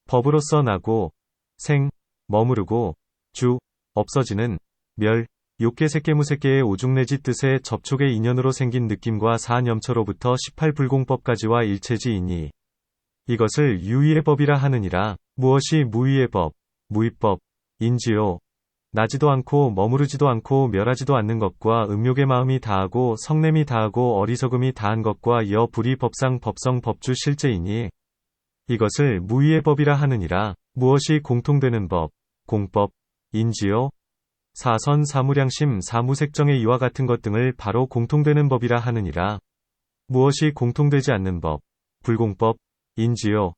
법으로서 나고, 생, 머무르고, 주, 없어지는, 멸, 욕계색계무색계의 오중 내지 뜻의 접촉의 인연으로 생긴 느낌과 4념처로부터 18불공법까지와 일체지이니 이것을 유의의 법이라 하느니라. 무엇이 무의의 법, 무의법, 인지요? 나지도 않고 머무르지도 않고 멸하지도 않는 것과 음욕의 마음이 다하고 성냄이 다하고 어리석음이 다한 것과 여 불이 법상 법성 법주 실제이니 이것을 무의의 법이라 하느니라. 무엇이 공통되는 법, 공법, 인지요? 사선 사무량심 사무색정의 이와 같은 것 등을 바로 공통되는 법이라 하느니라. 무엇이 공통되지 않는 법, 불공법, 인지요?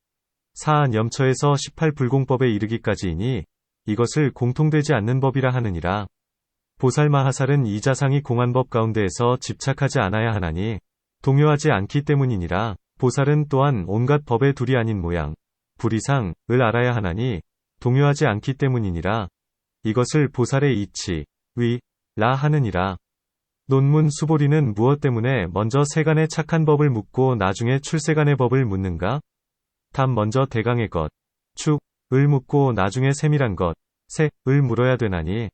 사념처에서 18불공법에 이르기까지이니 이것을 공통되지 않는 법이라 하느니라. 보살마하살은 이자상이 공안법 가운데에서 집착하지 않아야 하나니 동요하지 않기 때문이니라. 보살은 또한 온갖 법의 둘이 아닌 모양, 불이상, 을 알아야 하나니 동요하지 않기 때문이니라. 이것을 보살의 이치, 위, 라 하느니라. 논문 수보리는 무엇 때문에 먼저 세간의 착한 법을 묻고 나중에 출세간의 법을 묻는가? 답 먼저 대강의 것, 축, 을 묻고 나중에 세밀한 것, 세, 을 물어야 되나니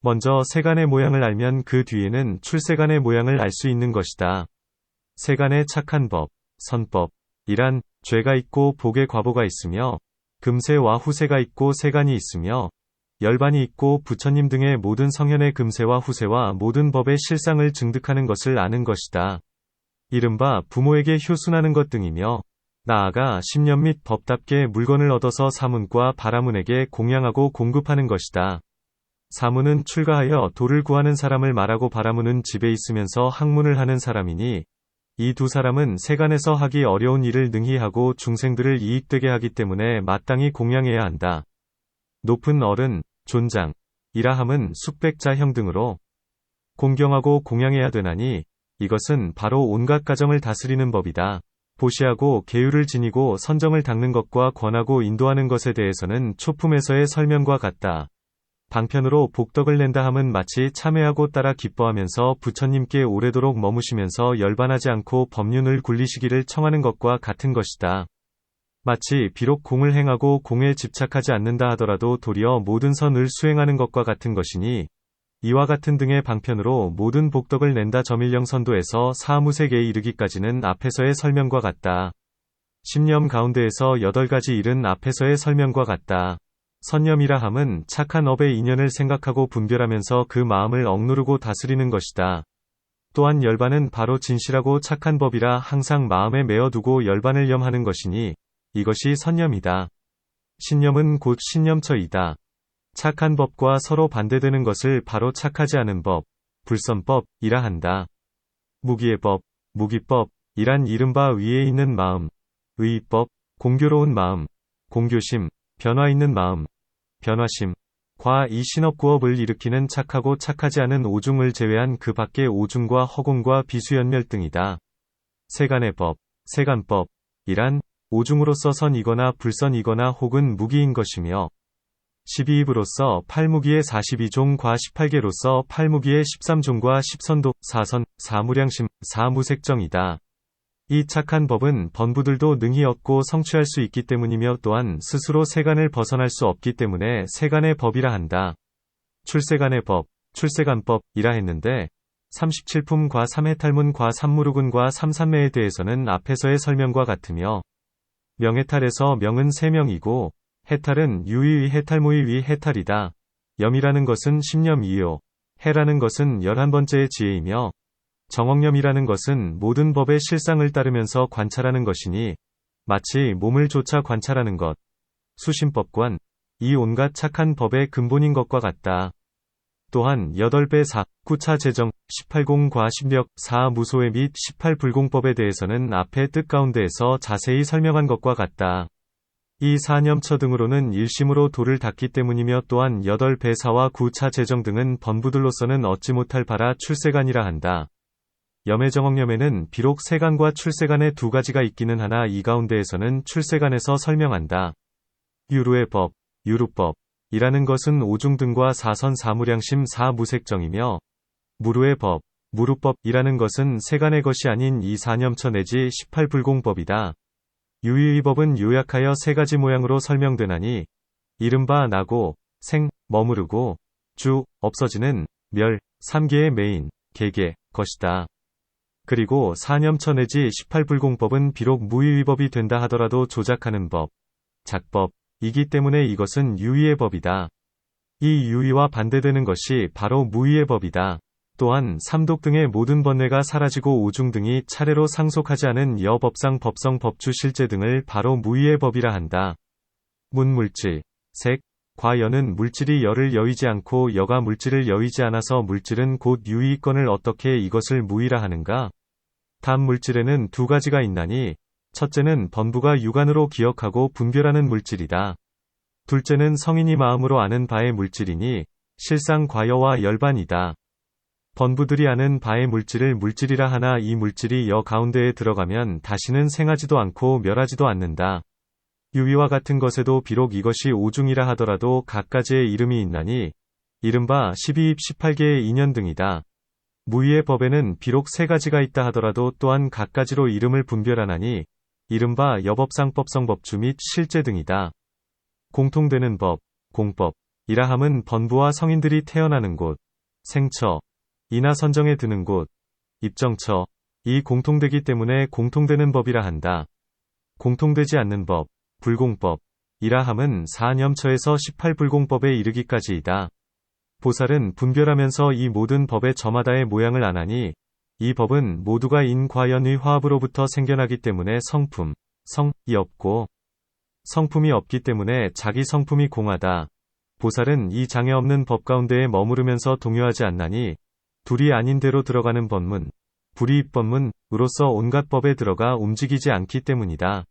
먼저 세간의 모양을 알면 그 뒤에는 출세간의 모양을 알 수 있는 것이다. 세간의 착한 법, 선법, 이란 죄가 있고 복의 과보가 있으며 금세와 후세가 있고 세간이 있으며 열반이 있고 부처님 등의 모든 성현의 금세와 후세와 모든 법의 실상을 증득하는 것을 아는 것이다. 이른바 부모에게 효순하는 것 등이며 나아가 신념 및 법답게 물건을 얻어서 사문과 바라문에게 공양하고 공급하는 것이다. 사문은 출가하여 도를 구하는 사람을 말하고 바라문은 집에 있으면서 학문을 하는 사람이니 이 두 사람은 세간에서 하기 어려운 일을 능히 하고 중생들을 이익되게 하기 때문에 마땅히 공양해야 한다. 높은 어른, 존장, 이라함은 숙백자형 등으로 공경하고 공양해야 되나니 이것은 바로 온갖 가정을 다스리는 법이다. 보시하고 계율을 지니고 선정을 닦는 것과 권하고 인도하는 것에 대해서는 초품에서의 설명과 같다. 방편으로 복덕을 낸다 함은 마치 참회하고 따라 기뻐하면서 부처님께 오래도록 머무시면서 열반하지 않고 법륜을 굴리시기를 청하는 것과 같은 것이다. 마치 비록 공을 행하고 공에 집착하지 않는다 하더라도 도리어 모든 선을 수행하는 것과 같은 것이니 이와 같은 등의 방편으로 모든 복덕을 낸다 점일령 선도에서 사무색에 이르기까지는 앞에서의 설명과 같다. 10념 가운데에서 8가지 일은 앞에서의 설명과 같다. 선념이라 함은 착한 업의 인연을 생각하고 분별하면서 그 마음을 억누르고 다스리는 것이다. 또한 열반은 바로 진실하고 착한 법이라 항상 마음에 메어두고 열반을 염하는 것이니 이것이 선념이다. 신념은 곧 신념처이다. 착한 법과 서로 반대되는 것을 바로 착하지 않은 법, 불선법이라 한다. 무기의 법, 무기법이란 이른바 위에 있는 마음, 의법, 공교로운 마음, 공교심, 변화 있는 마음, 변화심, 과 이 신업구업을 일으키는 착하고 착하지 않은 오중을 제외한 그 밖의 오중과 허공과 비수연멸 등이다. 세간의 법, 세간법이란 오중으로서 선이거나 불선이거나 혹은 무기인 것이며 12입으로서 8무기의 42종과 18개로서 8무기의 13종과 10선도, 4선, 4무량심, 4무색정이다. 이 착한 법은 번부들도 능히 얻고 성취할 수 있기 때문이며 또한 스스로 세간을 벗어날 수 없기 때문에 세간의 법이라 한다. 출세간의 법, 출세간법이라 했는데 37품과 3해탈문과 3무르군과 3산매에 대해서는 앞에서의 설명과 같으며 명해탈에서 명은 3명이고 해탈은 유의의 해탈무의의 해탈이다. 염이라는 것은 10념이요. 해라는 것은 11번째의 지혜이며 정억념이라는 것은 모든 법의 실상을 따르면서 관찰하는 것이니 마치 몸을 조차 관찰하는 것, 수심법관, 이 온갖 착한 법의 근본인 것과 같다. 또한 8배 4, 구차 재정, 18공과 10력, 4 무소회 및 18불공법에 대해서는 앞의 뜻 가운데에서 자세히 설명한 것과 같다. 이 사념처 등으로는 일심으로 도를 닦기 때문이며 또한 8배 4와 구차 재정 등은 번부들로서는 얻지 못할 바라 출세간이라 한다. 염의 정억념에는 비록 세간과 출세간의 두 가지가 있기는 하나 이 가운데에서는 출세간에서 설명한다. 유루의 법, 유루법이라는 것은 오중 등과 사선 사무량심 사무색정이며 무루의 법, 무루법이라는 것은 세간의 것이 아닌 이 사념처 내지 18불공법이다. 유의의 법은 요약하여 세 가지 모양으로 설명되나니 이른바 나고, 생, 머무르고, 주, 없어지는, 멸, 3개의 메인, 개개, 것이다. 그리고 사념처 내지 18불공법은 비록 무의의법이 된다 하더라도 조작하는 법, 작법이기 때문에 이것은 유의의 법이다. 이 유의와 반대되는 것이 바로 무의의 법이다. 또한 삼독 등의 모든 번뇌가 사라지고 오중 등이 차례로 상속하지 않은 여법상 법성 법주 실제 등을 바로 무의의 법이라 한다. 문물질, 색, 과여는 물질이 여를 여의지 않고 여가 물질을 여의지 않아서 물질은 곧 유의권을 어떻게 이것을 무의라 하는가? 단 물질에는 두 가지가 있나니 첫째는 번부가 육안으로 기억하고 분별하는 물질이다. 둘째는 성인이 마음으로 아는 바의 물질이니 실상 과여와 열반이다. 번부들이 아는 바의 물질을 물질이라 하나 이 물질이 여 가운데에 들어가면 다시는 생하지도 않고 멸하지도 않는다. 유의와 같은 것에도 비록 이것이 오중이라 하더라도 각가지의 이름이 있나니 이른바 12입 18개의 인연 등이다. 무의의 법에는 비록 세 가지가 있다 하더라도 또한 각가지로 이름을 분별하나니 이른바 여법상법성법주 및 실제 등이다. 공통되는 법, 공법이라 함은 번부와 성인들이 태어나는 곳, 생처, 이나 선정에 드는 곳, 입정처, 이 공통되기 때문에 공통되는 법이라 한다. 공통되지 않는 법, 불공법이라 함은 사념처에서 18불공법에 이르기까지이다. 보살은 분별하면서 이 모든 법의 저마다의 모양을 아나니 이 법은 모두가 인과연의 화합으로부터 생겨나기 때문에 성품, 성이 없고 성품이 없기 때문에 자기 성품이 공하다. 보살은 이 장애 없는 법 가운데에 머무르면서 동요하지 않나니 둘이 아닌 대로 들어가는 법문, 불이익법문으로서 온갖 법에 들어가 움직이지 않기 때문이다.